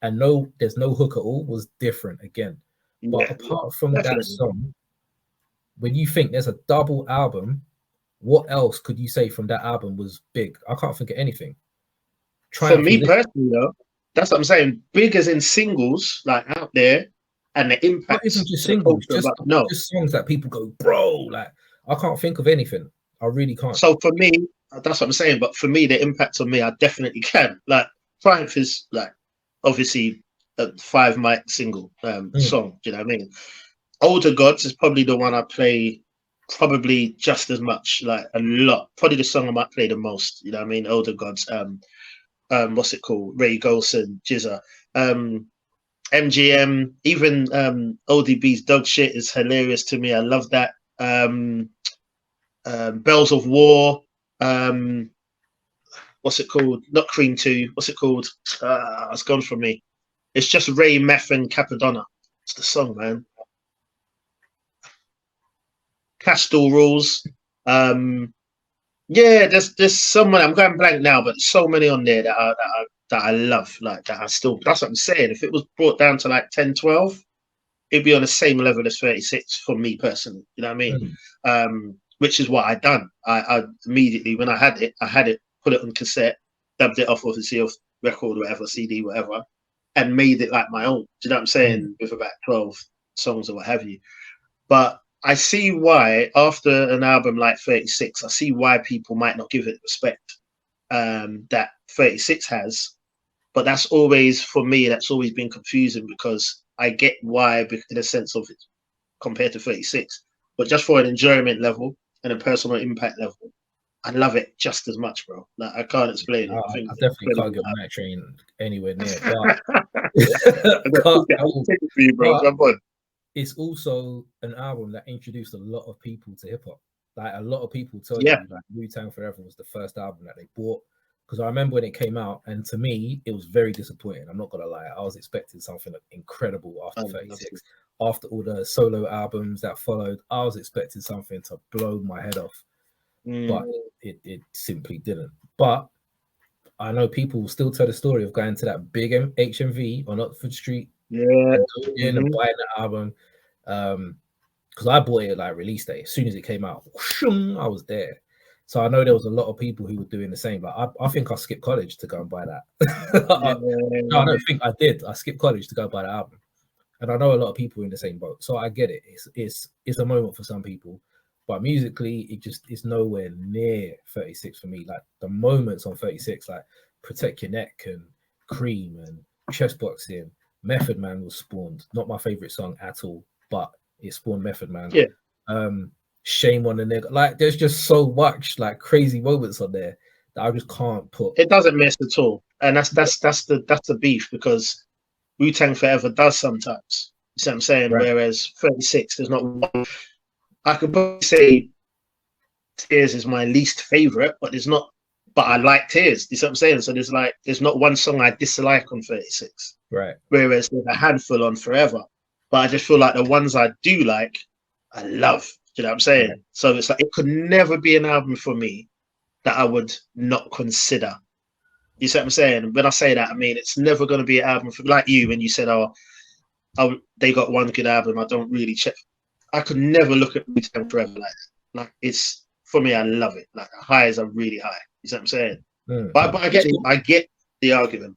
and there's no hook at all was different again. But apart from that song, when you think there's a double album, what else could you say from that album was big? I can't think of anything. For me personally, though, that's what I'm saying. Big as in singles, like out there, and the impact. Not even just singles, just songs that people go, bro. Like I can't think of anything. I really can't. So for me, that's what I'm saying. But for me, the impact on me, I definitely can. Like Triumph is like obviously a 5 mic single song. Do you know what I mean? Older Gods is probably the one I play probably just as much, like a lot. Probably the song I might play the most. You know what I mean? Older Gods. What's it called? Ray Golson, Jizza. MGM, even ODB's Dog Shit is hilarious to me. I love that. Bells of War. What's it called? Not Cream 2. What's it called? It's gone from me. It's just Ray, Meth, and Capadonna. It's the song, man. Castle Rules. There's someone, I'm going blank now, but so many on there that I love. Like that I still, that's what I'm saying. If it was brought down to like 10, 12, it'd be on the same level as 36 for me personally. You know what I mean? Which is what I done. I immediately, when I had it, put it on cassette, dubbed it off obviously off record, whatever, CD, whatever, and made it like my own. Do you know what I'm saying? With about 12 songs or what have you. But I see why after an album like 36, I see why people might not give it respect that 36 has. But that's always, for me, that's always been confusing because I get why in a sense of it compared to 36. But just for an enjoyment level and a personal impact level, I love it just as much, bro. Like, I can't explain it. I definitely can't get Night Train anywhere near. But it's also an album that introduced a lot of people to hip hop. Like a lot of people told you, like Wu-Tang Forever was the first album that they bought. Because I remember when it came out, and to me, it was very disappointing. I'm not gonna lie. I was expecting something incredible after 36. After all the solo albums that followed, I was expecting something to blow my head off. But it simply didn't. But I know people still tell the story of going to that big HMV on Oxford Street, and buying the album. Because I bought it like release day. As soon as it came out, I was there. So I know there was a lot of people who were doing the same. Like I think I skipped college to go and buy that. No, I don't think I did. I skipped college to go buy the album, and I know a lot of people in the same boat. So I get it. It's a moment for some people, but musically, it's nowhere near 36 for me. Like the moments on 36, like Protect Your Neck and Cream and Chest Boxing, Method Man was spawned. Not my favorite song at all, but it spawned Method Man. Shame on the nigga. Like there's just so much like crazy moments on there that I just can't put. It doesn't miss at all, and that's the beef because Wu-Tang Forever does sometimes. You see what I'm saying? Right. Whereas 36, there's not one. I could probably say Tears is my least favorite, but there's not. But I like Tears. You see what I'm saying? So there's not one song I dislike on 36. Right. Whereas there's a handful on Forever, but I just feel like the ones I do like, I love. You know what I'm saying? Right. So it's like it could never be an album for me that I would not consider. You see what I'm saying? When I say that, I mean it's never going to be an album for like you when you said, "Oh, they got one good album." I don't really check. I could never look at Wu-Tang Forever like that. Like it's for me, I love it. Like the highs are really high. You see what I'm saying? But I get the argument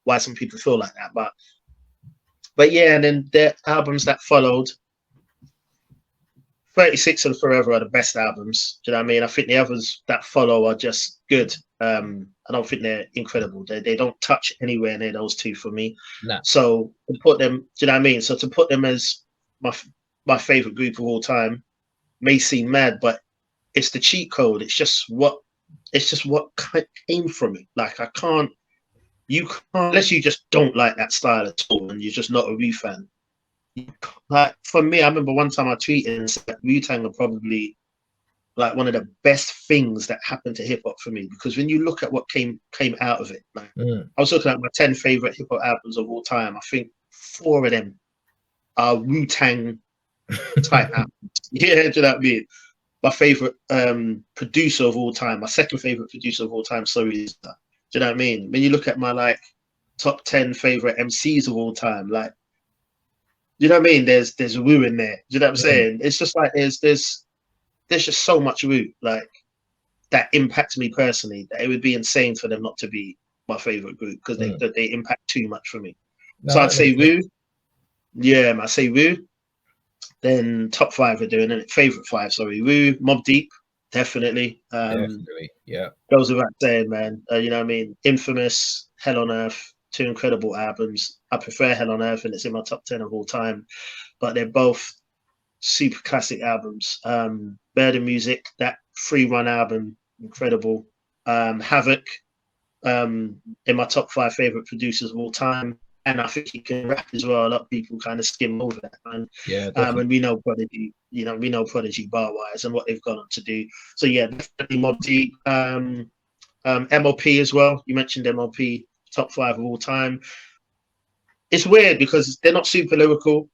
why some people feel like that. But yeah, and then the albums that followed. 36 and Forever are the best albums. Do you know what I mean? I think the others that follow are just good. I don't think they're incredible. They don't touch anywhere near those two for me. Nah. So to put them, do you know what I mean? So to put them as my favorite group of all time may seem mad, but it's the cheat code. It's just what came from it. Like you can't unless you just don't like that style at all and you're just not a Wu fan. Like for me, I remember one time I tweeted and said Wu-Tang are probably like one of the best things that happened to hip hop for me because when you look at what came out of it, like I was looking at my 10 favorite hip hop albums of all time. I think 4 of them are Wu-Tang type albums. Yeah, do you know what I mean? My favorite producer of all time, my second favorite producer of all time, sorry, do you know what I mean? When you look at my like top 10 favorite MCs of all time, like. You know what I mean? There's Wu in there. Do you know what I'm saying? It's just like there's just so much Wu like that impacts me personally that it would be insane for them not to be my favorite group because they impact too much for me. No, so I'd say Wu. Yeah, I say Wu. Then top 5 are doing it. Favorite 5, sorry. Wu, Mobb Deep, definitely. Definitely, yeah. Goes without saying, man. You know what I mean? Infamous, Hell on Earth. 2 incredible albums. I prefer Hell on Earth and it's in my top 10 of all time, but they're both super classic albums. Murder Music, that free run album, incredible. Havoc, in my top 5 favorite producers of all time. And I think he can rap as well. A lot of people kind of skim over that, man. Yeah. And we know Prodigy, Prodigy bar wise and what they've gone on to do. So yeah, definitely Mobb Deep. MLP as well. You mentioned MLP. Top 5 of all time. It's weird because they're not super lyrical,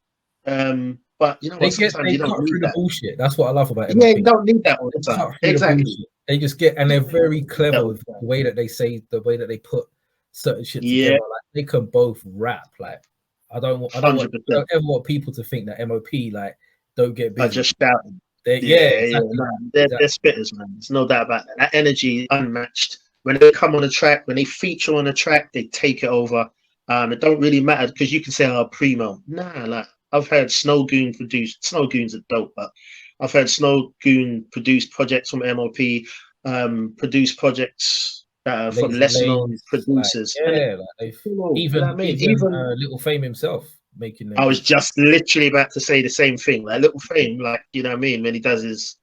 but you know what? Sometimes you don't need that bullshit. That's what I love about it. Yeah, you don't need that all the time. Exactly. They just get, and they're very clever with the way that they say, the way that they put certain shit together. Like they can both rap. Like I don't want 100%. ever want people to think that MOP like don't get I busy. just shouting. Yeah, exactly. Man. They're spitters, man. There's no doubt about that. That energy unmatched. When they come on a track, when they feature on a track, they take it over. It don't really matter because you can say, "Oh, Primo." Nah, like I've heard Snow Goon produce. Snow Goon's a dope, but I've heard Snow Goon produce projects from MOP, produce projects from Lazy less known Lanes, producers. like, And yeah, like they've you know what I even mean? even Little Fame himself making them I was beats. just literally about to say the same thing. Like Little Fame, like you know what I mean, when he does his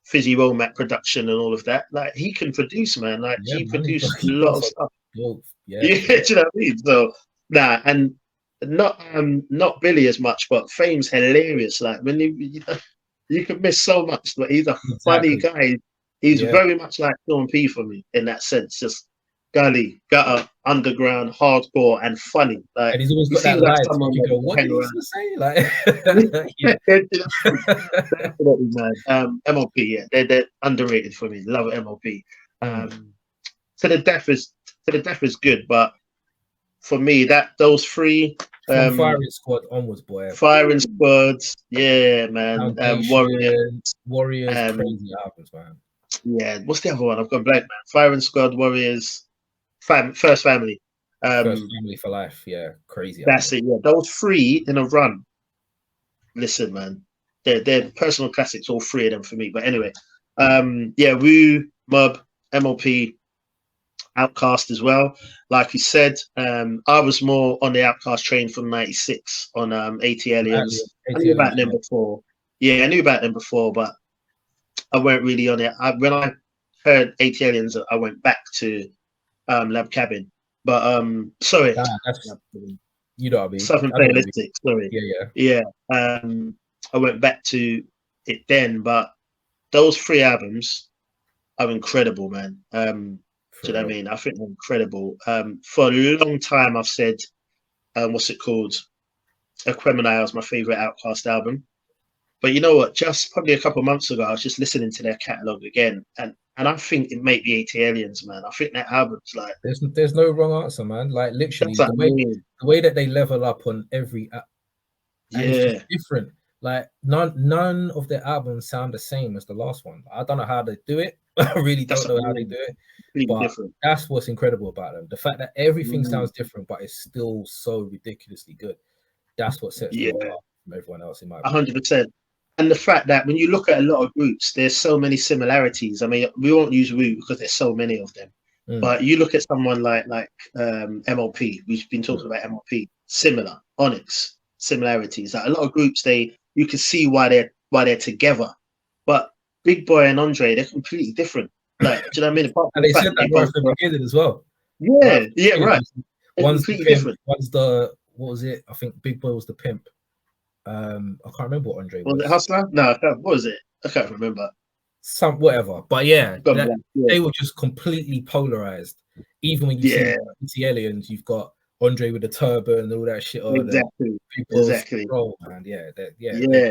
Fizzy Womack production and all of that, like he can produce, man. Like Yeah, he man, produced a he lot does of like stuff. both. Yeah, Yeah, do you know what I mean? So nah, and not Billy as much, but Fame's hilarious. Like when you can miss so much, but he's a funny exactly. guy. He's Yeah, very much like Sean P for me in that sense. Just gully, gutter, underground, hardcore, and funny. Like and he's always he got that seems like line. So someone you that go, can "What hang did he around. just say?" Like, yeah. Definitely, man. MOP, yeah, they're underrated for me. Love MOP. So the death is good, but for me, that those three From Firing Squad onwards, boy. firing squads, yeah, man. Warrior, Warriors, um, crazy albums, man. yeah. What's the other one? I've gone blank, man. Firing squad, Warriors, First Family. First Family for Life, yeah, crazy That's album. it. Yeah, those three in a run. Listen, man, they're personal classics. All three of them for me. But anyway, yeah, Woo, Mob, MLP, Outcast as well. Like you said, I was more on the Outcast train from '96 on AT Aliens. I knew about them before. Yeah, I knew about them before, but I weren't really on it. When I heard AT Aliens, I went back to Lab Cabin. But sorry, That's, you know what I mean. Southern I know what you Playalistic. Sorry, mean. yeah. I went back to it then, but those three albums are incredible, man. Do you know what I mean? I think they're incredible. For a long time, I've said, what's it called? Aquemini was my favorite Outcast album. But you know what? Just probably a couple of months ago, I was just listening to their catalog again, and I think it may be AT Aliens, man. I think that album's like There's no wrong answer, man. Like literally that's what I mean. the way that they level up on every and it's just Yeah, different. Like none of their albums sound the same as the last one. I don't know how they do it. I really that's don't what know I how they mean. do it. Completely But different. that's what's incredible about them. The fact that everything Mm, sounds different, but it's still so ridiculously good. That's what sets them yeah, apart from everyone else, in my opinion. 100%. And the fact that when you look at a lot of groups, there's so many similarities. I mean, we won't use Root because there's so many of them. But you look at someone like MLP. We've been talking about MLP. Similar, Onyx, similarities. Like a lot of groups, you can see why they're together. But Big Boy and Andre, they're completely different. Like, do you know what I mean? Apart from And the they fact said that that they right both, from the beginning as well. yeah, yeah, Beginning, right. They're one's the completely pimp, different. one's the what was it? I think Big Boy was the pimp. I can't remember what Andre Was it was. Hustler? No, what was it? I can't remember. Some whatever, but yeah, Yeah, they were just completely polarized. Even when you see the aliens, you've got Andre with the turban and all that shit on. exactly. Oh man, yeah, Yeah.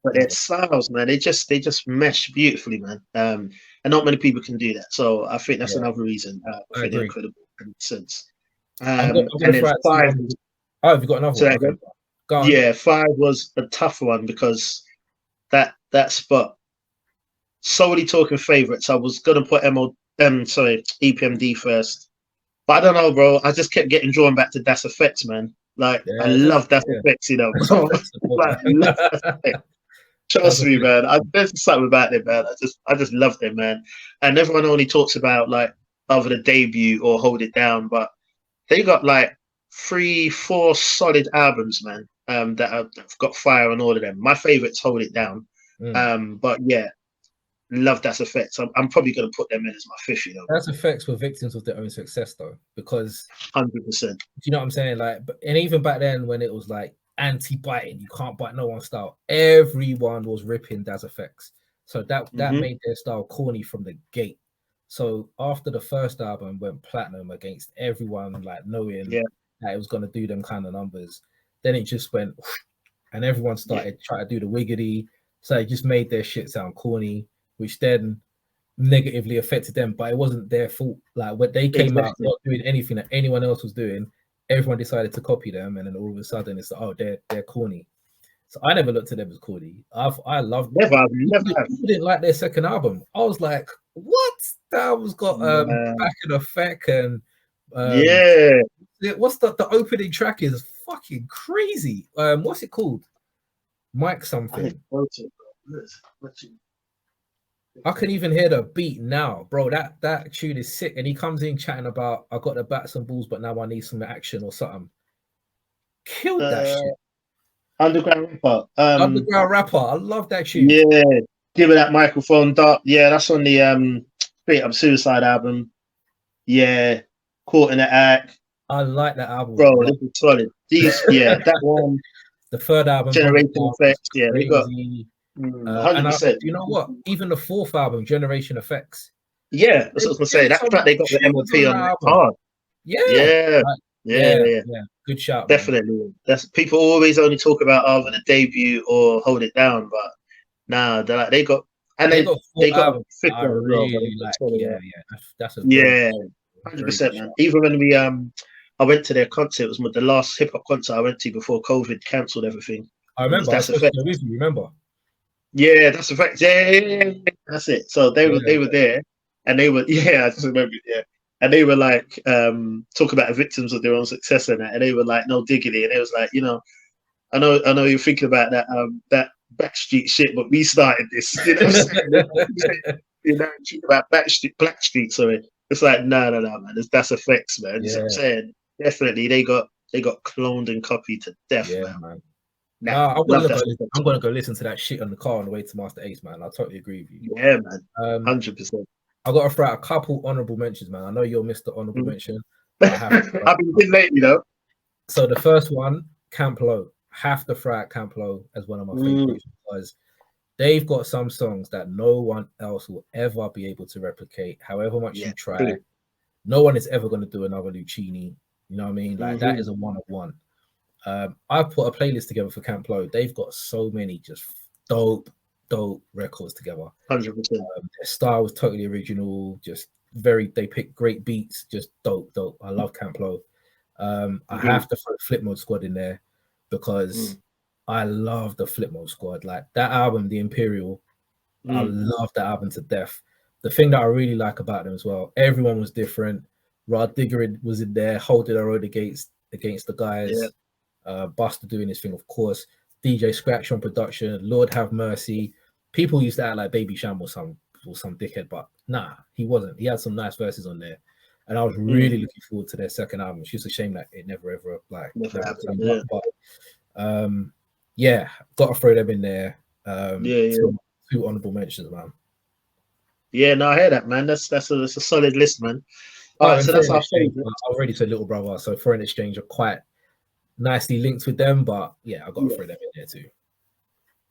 But their styles, man, they just mesh beautifully, man. And not many people can do that. So I think that's another reason. I think they're incredible in that sense. I'm And gonna then throw out five. oh, have you got another one? Okay. Go on. Yeah, five was a tough one because that spot. Solely talking favorites, I was gonna put EPMD first. But I don't know, bro. I just kept getting drawn back to Das Effects, man. Like I love Das Effects, you know. Like, I love Das Effects. Trust me, man. There's something about them, man. I just love them, man. And everyone only talks about like either the debut or Hold It Down, but they got like 3-4 solid albums, man. That have got fire on all of them. My favorite's Hold It Down. But yeah, love Das Effects. I'm probably gonna put them in as my fifth, you know. Das Effects were victims of their own success though, because 100%. Do you know what I'm saying? Like, and even back then when it was like anti-biting, you can't bite no one's style, everyone was ripping Das Effects. So that made their style corny from the gate. So after the first album went platinum against everyone, like knowing that it was gonna do them kind of numbers, then it just went and everyone started trying to do the wiggity. So it just made their shit sound corny, which then negatively affected them, but it wasn't their fault. Like when they came out not doing anything that anyone else was doing, everyone decided to copy them, and then all of a sudden it's like, oh, they're corny. So I never looked at them as corny. I loved Never have. people didn't like their second album. I was like, what? That album's got Back in Effect and Yeah. what's the opening track is fucking crazy. What's it called? Mike something. I can even hear the beat now, bro. That tune is sick. And he comes in chatting about, I got the bats and balls, but now I need some action or something. Killed that shit. Underground rapper. Underground rapper. I love that tune. Yeah. Give it that microphone. Dark. Yeah, that's on the Straight Up Suicide album. Yeah. Caught in the Act. I like that album. Bro, this is solid. That one. The third album. Generation Effects. Yeah, they got 100%. You know what? Even the fourth album, Generation Effects. Yeah, that's what I was gonna say. That's fact they got the MLP on that hard. Yeah. Yeah. Good shout. Definitely. Man. That's people always only talk about either the debut or Hold It Down, but nah, they got they got I really like. That's a 100%, man. Even when we I went to their concert, it was the last hip hop concert I went to before COVID cancelled everything. I remember. That's a fact. Remember? Yeah, that's a fact. Yeah. That's it. So they were there, and they were I just remember and they were like talk about the victims of their own success and that, and they were like no diggity, and it was like I know you're thinking about that Backstreet shit, but we started this. You know what I'm saying? About Blackstreet, sorry. It's like no, man. That's effects, man. Yeah. So I'm saying definitely they got cloned and copied to death, man. I'm gonna go listen to that shit on the car on the way to Master Ace, man. I totally agree with you. Yeah, man. 100%. I got to throw out a couple honorable mentions, man. I know you're Mr. Honorable Mention. I've been good lately, though. So the first one, Camp Lo. Have to throw out Camp Lo as one of my favorites because they've got some songs that no one else will ever be able to replicate. However much you try, no one is ever going to do another Lucchini. You know what I mean? Like that is a one of one. I've put a playlist together for Camp Lo. They've got so many just dope records together. 100%. Their style was totally original. Just they pick great beats. Just dope. I love Camp Lo. I have to throw Flip Mode Squad in there because I love the Flip Mode Squad. Like that album, The Imperial, I love that album to death. The thing that I really like about them as well, everyone was different. Rod Digger was in there, holding their own against the guys. Buster doing his thing, of course. DJ Scratch on production. Lord Have Mercy. People used to act like Baby Sham or some dickhead, but nah, he wasn't. He had some nice verses on there. And I was really looking forward to their second album. It's just a shame that it never ever happened. But got to throw them in there. Two honorable mentions, man. Yeah, no, I hear that, man. That's a solid list, man. All right, so that's our favorite. I already said Little Brother, so Foreign Exchange are quite nicely linked with them, but I got to throw them in there too.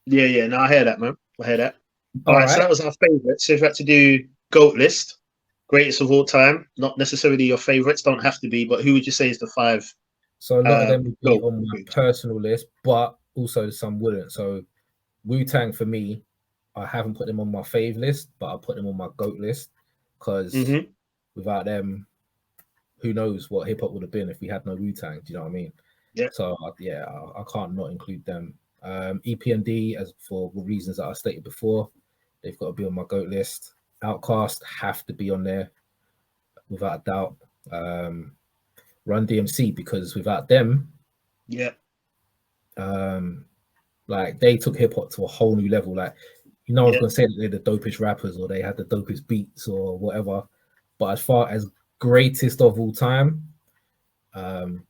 Yeah, no, I hear that, man. I hear that. All right, so that was our favorite. So if you had to do GOAT list, greatest of all time, not necessarily your favorites, don't have to be, but who would you say is the 5? So a lot of them would be on my personal list, but also some wouldn't. So Wu-Tang for me, I haven't put them on my fave list, but I put them on my GOAT list because without them, who knows what hip hop would have been if we had no Wu-Tang? Do you know what I mean? Yeah. So I can't not include them. EP19, as for reasons that I stated before, they've got to be on my GOAT list. Outkast have to be on there without a doubt. Run DMC, because without them, like they took hip hop to a whole new level. Like I was gonna say that they're the dopest rappers or they had the dopest beats or whatever, but as far as greatest of all time,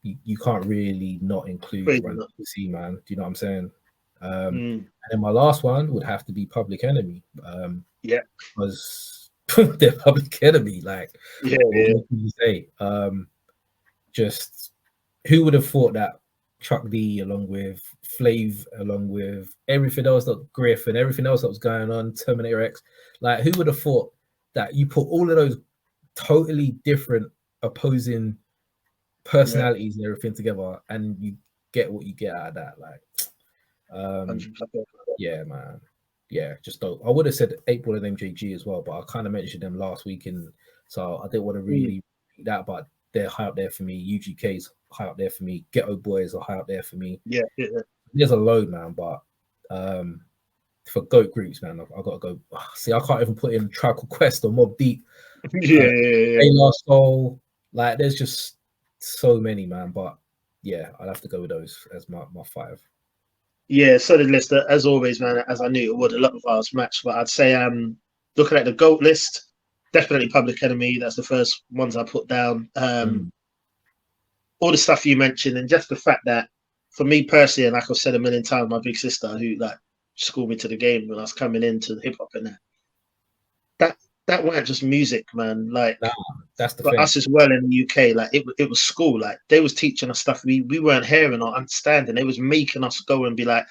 you can't really not include Run DMC, man. Do you know what I'm saying? And then my last one would have to be Public Enemy. Because they're Public Enemy. Like, what can you say? Just who would have thought that Chuck D, along with Flav, along with everything else that Griff and everything else that was going on, Terminator X, like who would have thought that you put all of those totally different opposing personalities and everything together and you get what you get out of that? Like, man. Yeah, just dope. I would have said 8 Ball and MJG as well, but I kind of mentioned them last week, and so I didn't want to really repeat that, but they're high up there for me. UGK's high up there for me. Ghetto Boys are high up there for me. Yeah. There's a load, man, but for GOAT groups, man, I've got to go. See, I can't even put in Tribe Called Quest or Mobb Deep. Yeah. De La Soul. Like, there's just so many, man. But yeah, I'll have to go with those as my 5. Yeah, solid list as always, man. As I knew it would, a lot of ours match, but I'd say looking at the GOAT list, definitely Public Enemy. That's the first ones I put down. All the stuff you mentioned, and just the fact that for me personally, and like I've said a million times, my big sister who like schooled me to the game when I was coming into hip hop and that weren't just music, man. Like, nah, that's the for thing. us as well in the UK, like it was school. Like, they was teaching us stuff we weren't hearing or understanding. They was making us go and be like,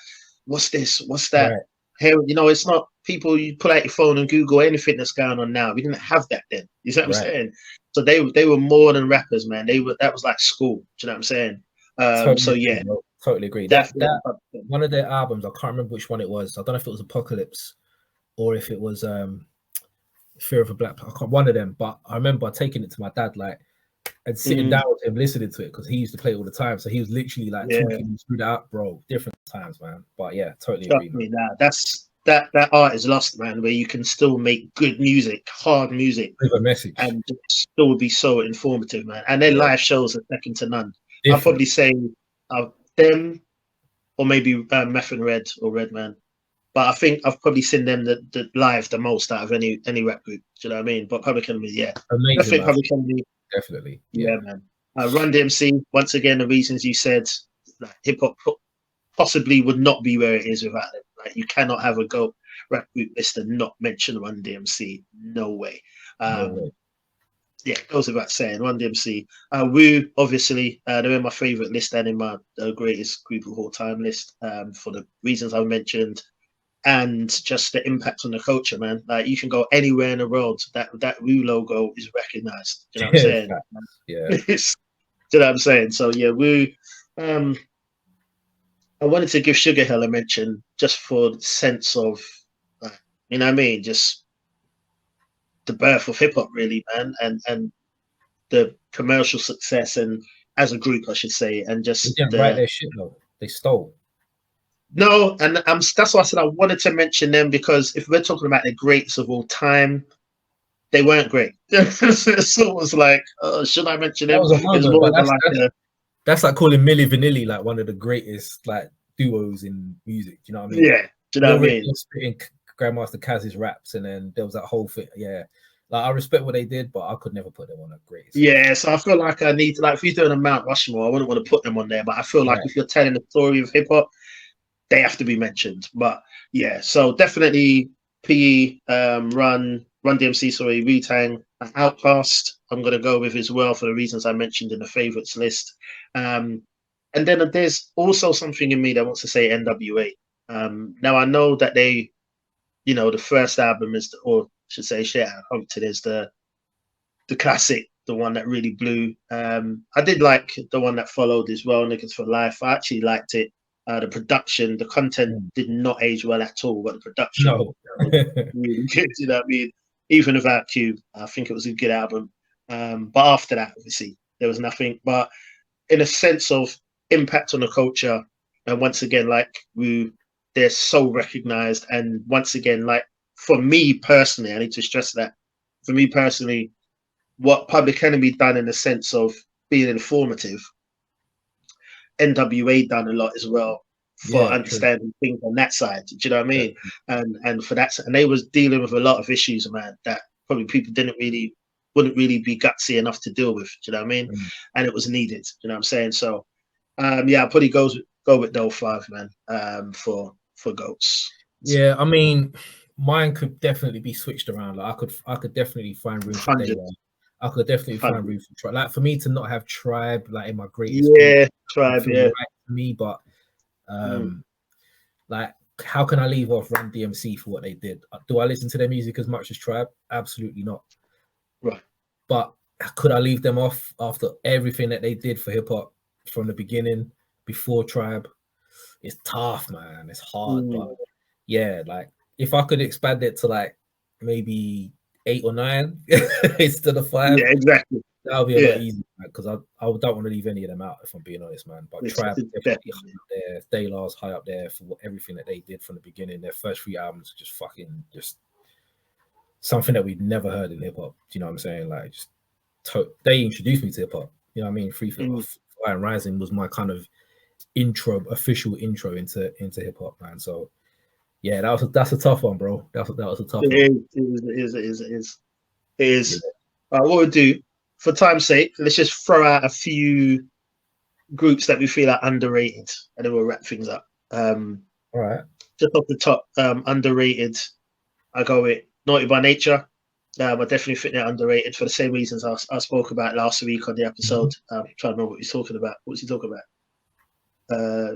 what's this? What's that? Right. Here, it's not people you pull out your phone and Google anything that's going on now. We didn't have that then. You see what I'm saying? So they were more than rappers, man. That was like school. Do you know what I'm saying? Totally agree. That one of their albums, I can't remember which one it was. I don't know if it was Apocalypse or if it was Fear of a Black. I can't, one of them. But I remember taking it to my dad, like, and sitting down with him, listening to it, because he used to play it all the time. So he was literally like talking me through that, bro. Different times, man. But yeah, totally agree. That art is lost, man. Where you can still make good music, hard music, with a message, and still be so informative, man. And their live shows are second to none. I'll probably say them, or maybe Meth and Red or Redman. But I think I've probably seen them the live the most out of any rap group. Do you know what I mean? But Public Enemy, amazing. I think Public Enemy, definitely, man. Run DMC, once again, the reasons you said, like, hip hop possibly would not be where it is without them. Like, you cannot have a GOAT rap group list and not mention Run DMC. No way. Yeah, it goes without saying. Run DMC. Wu, obviously, they're in my favorite list and in my greatest group of all time list, for the reasons I mentioned, and just the impact on the culture, man. Like, you can go anywhere in the world, that Wu logo is recognized. Do you know what I'm saying? Yeah. Do you know what I'm saying? So yeah, Wu. I wanted to give Sugar Hill a mention just for the sense of, you know what I mean, just the birth of hip hop, really, man, and the commercial success, and as a group, I should say, and just they didn't write their shit though. They stole. No, and that's why I said I wanted to mention them, because if we're talking about the greats of all time, they weren't great. So it was like, should I mention them? That's like calling Milli Vanilli like one of the greatest like duos in music. Do you know what I mean? Yeah. Do you know what I mean? Spitting Grandmaster Caz's raps, and then there was that whole thing. Yeah. Like, I respect what they did, but I could never put them on the greatest. Yeah, so I feel like I need to, like, if you're doing a Mount Rushmore, I wouldn't want to put them on there, but I feel like if you're telling the story of hip hop, they have to be mentioned. But yeah, so definitely PE, Run DMC, sorry, Wu-Tang, Outkast, I'm going to go with as well for the reasons I mentioned in the favorites list. And then there's also something in me that wants to say NWA. Now, I know that they, the first album is, or I should say, Shit Out Compton is the classic, the one that really blew. I did like the one that followed as well, Niggas for Life. I actually liked it. The production, the content did not age well at all, but the production was really good. You know what I mean? Even without Cube, I think it was a good album. But after that, obviously, there was nothing. But in a sense of impact on the culture, and once again, like, they're so recognized. And once again, like, for me personally, I need to stress that. For me personally, what Public Enemy done in the sense of being informative, NWA done a lot as well for understanding things on that side. Do you know what I mean? And for that, and they was dealing with a lot of issues, man, that probably people wouldn't really be gutsy enough to deal with. Do you know what I mean? And it was needed. Do you know what I'm saying? So, I'll probably go with those 5, man, for GOATs. Yeah, I mean, mine could definitely be switched around. Like, I could definitely find room for Day One. I could definitely find room for Tribe. Like, for me to not have Tribe like in my greatest group, Tribe, right for me, but like, how can I leave off Run DMC for what they did? Do I listen to their music as much as Tribe? Absolutely not. Right. But could I leave them off after everything that they did for hip hop from the beginning, before Tribe? It's tough, man. It's hard, but yeah, like, if I could expand it to like maybe 8 or 9 instead of 5. Yeah, exactly. That'll be a lot Yeah. easier because I don't want to leave any of them out if I'm being honest, man. But It's Trav definitely definitely. high up there, De La's high up there for everything that they did from the beginning. Their first 3 albums, just fucking just something that we'd never heard in hip hop. Do you know what I'm saying? Like, just they introduced me to hip hop. You know what I mean? Fire and Rising was my kind of official intro into hip hop, man. So yeah, that's a tough one, bro. That was a tough one. It is. What we'll do, for time's sake, let's just throw out a few groups that we feel are underrated, and then we'll wrap things up. All right. Just off the top, underrated, I go with Naughty by Nature. I definitely think they're underrated for the same reasons I spoke about last week on the episode. I'm trying to remember what he's talking about. What was he talking about?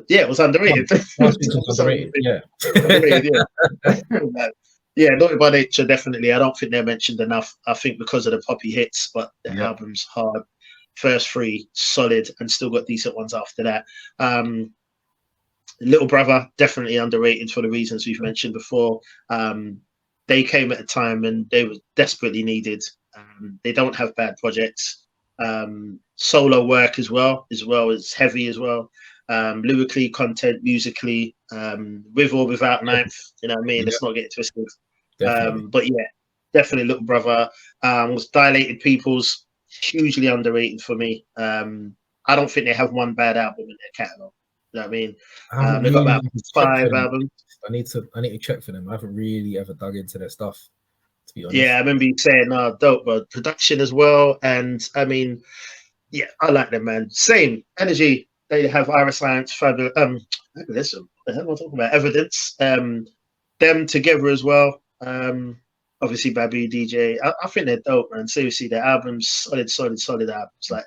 Yeah, it was underrated. Underrated, yeah. Underrated, yeah. Yeah, Naughty by Nature, definitely. I don't think they're mentioned enough. I think because of the poppy hits, but the album's hard. First 3, solid, and still got decent ones after that. Little Brother, definitely underrated for the reasons we've mentioned before. They came at a time and they were desperately needed. They don't have bad projects. Solo work as well as heavy as well. Lyrically, content, musically, with or without Ninth, you know what I mean? Let's not get it twisted. But yeah, definitely Little Brother. Was Dilated Peoples, hugely underrated for me. I don't think they have one bad album in their catalogue. You know what I mean? They've got about 5 albums. I need to check for them. I haven't really ever dug into their stuff, to be honest. Yeah, I remember you saying, dope, but production as well. And I mean, yeah, I like them, man. Same energy. They have Iris Science, Fabulous. Listen, what the hell am I talking about? Evidence. Them together as well. Obviously, Babu, DJ. I think they're dope, man. Seriously, their albums, solid albums. Like,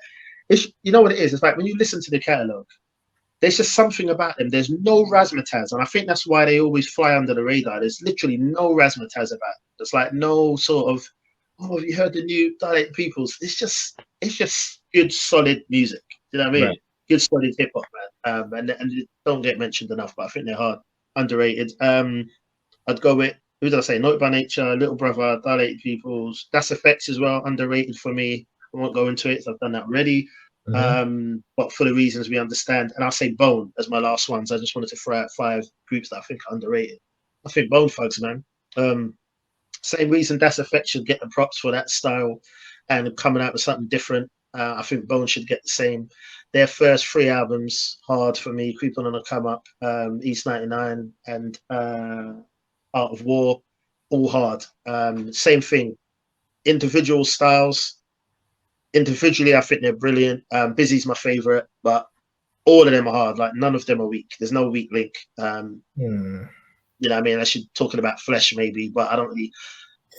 you know what it is? It's like when you listen to the catalog, there's just something about them. There's no razzmatazz, and I think that's why they always fly under the radar. There's literally no razzmatazz about them. There's like no sort of, oh, have you heard the new Dilated Peoples? It's just good, solid music. You know what I mean? Right. Good, solid hip hop, man. And they don't get mentioned enough, but I think they're hard, underrated. I'd go with, who did I say? Naughty by Nature, Little Brother, Dilated Peoples. Das Effects as well, underrated for me. I won't go into it, so I've done that already. But for the reasons we understand, and I'll say Bone as my last ones. I just wanted to throw out 5 groups that I think are underrated. I think Bone Thugs, man. Same reason Das Effect should get the props for that style and coming out with something different. I think Bone should get the same. Their first 3 albums, hard for me. Creeping on a Come Up, East 99, and Art of War, all hard. Same thing. Individual styles. Individually, I think they're brilliant. Busy's my favorite, but all of them are hard. Like, none of them are weak. There's no weak link. You know what I mean? I should talking about Flesh maybe, but I don't really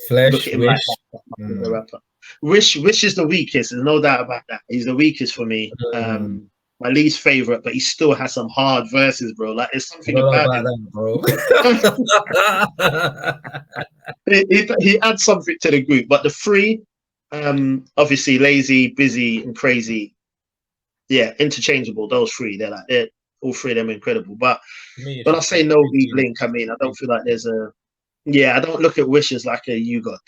look at him like that. Rapper. Wish is the weakest. There's no doubt about that. He's the weakest for me. My least favorite, but he still has some hard verses, bro. Like, there's something about him, bro. he adds something to the group. But the 3, obviously, Lazy, Busy, and Crazy, yeah, interchangeable. Those 3, they're all 3 of them are incredible. But when I say no weak link, I mean I don't feel like there's a. Yeah, I don't look at Wish as like a You God.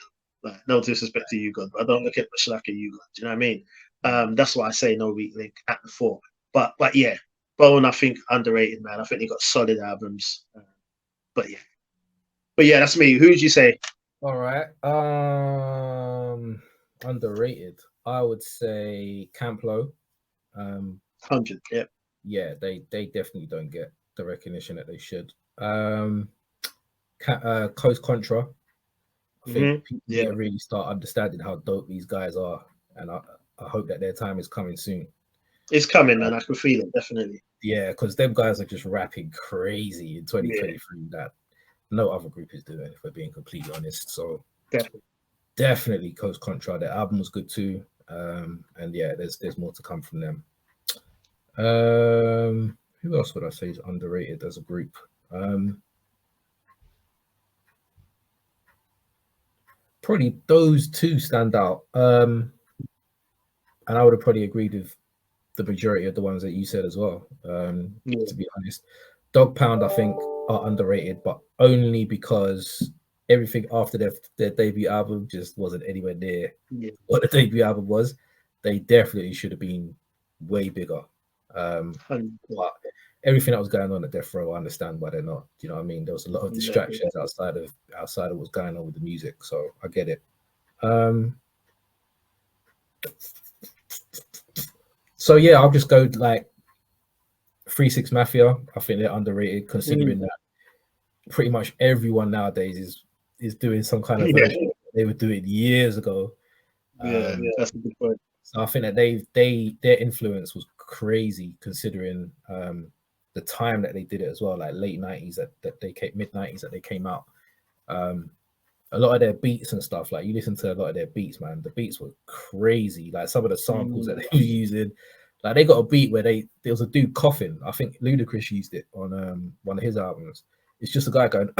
Like, no disrespect to You God, but I don't look at Wish like a You God. Do you know what I mean? That's why I say no weak link at the 4. But yeah, Bone, I think underrated, man. I think he got solid albums. But yeah, that's me. Who would you say? All right. Underrated. I would say Camp Low. 100. Yeah. Yeah, they definitely don't get the recognition that they should. Coast Contra. I think people need to really start understanding how dope these guys are, and I hope that their time is coming soon. It's coming, man. I can feel it, definitely. Yeah, because them guys are just rapping crazy in 2023 that no other group is doing, if we're being completely honest. So definitely Coast Contra. Their album was good too. And yeah, there's more to come from them. Who else would I say is underrated as a group? Probably those 2 stand out. And I would have probably agreed with the majority of the ones that you said as well, to be honest. Dog Pound, I think, are underrated, but only because everything after their debut album just wasn't anywhere near what the debut album was. they definitely should have been way bigger. But everything that was going on at Death Row, I understand why they're not. Do you know what I mean? There was a lot of distractions outside of what's going on with the music, so I get it. So yeah, I'll just go like 3-6 Mafia. I think they're underrated, considering that pretty much everyone nowadays is doing some kind of version they were doing years ago. That's a good point. So I think that their influence was crazy, considering the time that they did it as well, like late 90s that they came, mid 90s that they came out. A lot of their beats and stuff, like you listen to a lot of their beats, man, the beats were crazy. Like some of the samples that they were using, like they got a beat where there was a dude coughing. I think Ludacris used it on one of his albums. It's just a guy going.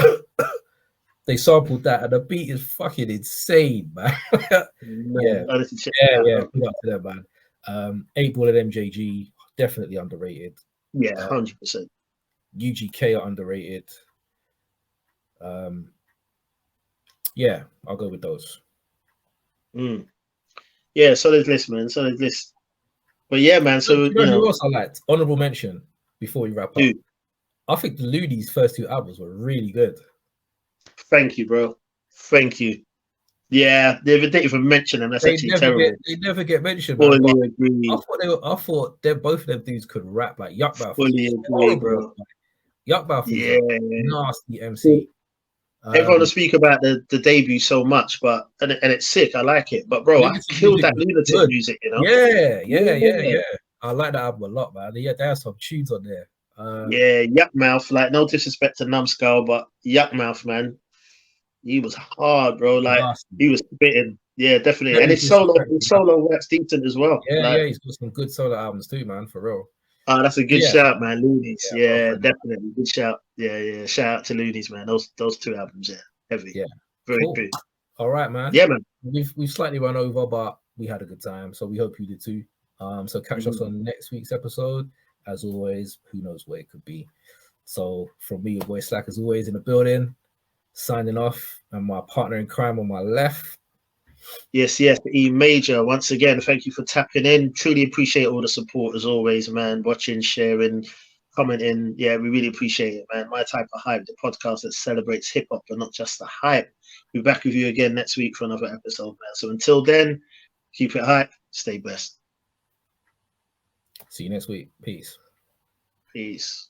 They sampled that, and the beat is fucking insane, man. Yeah. Put up to them, man. 8 Ball at MJG, definitely underrated. Yeah, 100%. UGK are underrated. Yeah, I'll go with those. Yeah, solid list, man. Solid list. But yeah, man. So you know who else I liked? Honorable mention before we wrap up. Dude. I think the Loonies' first 2 albums were really good. Thank you, bro. Thank you. Yeah, they didn't even mention them. That's actually terrible. They never get mentioned. Fully Man, agree. I thought both of them dudes could rap. Like Yuck Mouth. Fully agree, bro. Yuck Mouth is a nasty MC. Everyone will speak about the debut so much, but and it's sick. I like it, but bro, I killed that lunatic music. You know? Yeah. I like that album a lot, man. Yeah, they have some tunes on there. Yuck Mouth. Like, no disrespect to Numbskull, but Yuck Mouth, man, he was hard, bro. Like he was spitting. Yeah, definitely. And his solo works decent as well. Yeah, he's got some good solo albums too, man. For real. Oh, that's a good shout, man. Loonies. Yeah, definitely. Good shout. Yeah. Shout out to Loonies, man. Those 2 albums, heavy. Yeah. Very good. All right, man. Yeah, man. We've slightly run over, but we had a good time. So we hope you did too. So catch us on next week's episode. As always, who knows what it could be. So from me, your boy Slack, as always, in the building, signing off, and my partner in crime on my left. Yes, E Major. Once again, thank you for tapping in. Truly appreciate all the support as always, man. Watching, sharing, commenting. Yeah, we really appreciate it, man. My Type of Hype, the podcast that celebrates hip hop and not just the hype. We'll be back with you again next week for another episode, man. So until then, keep it hype. Stay blessed. See you next week. Peace. Peace.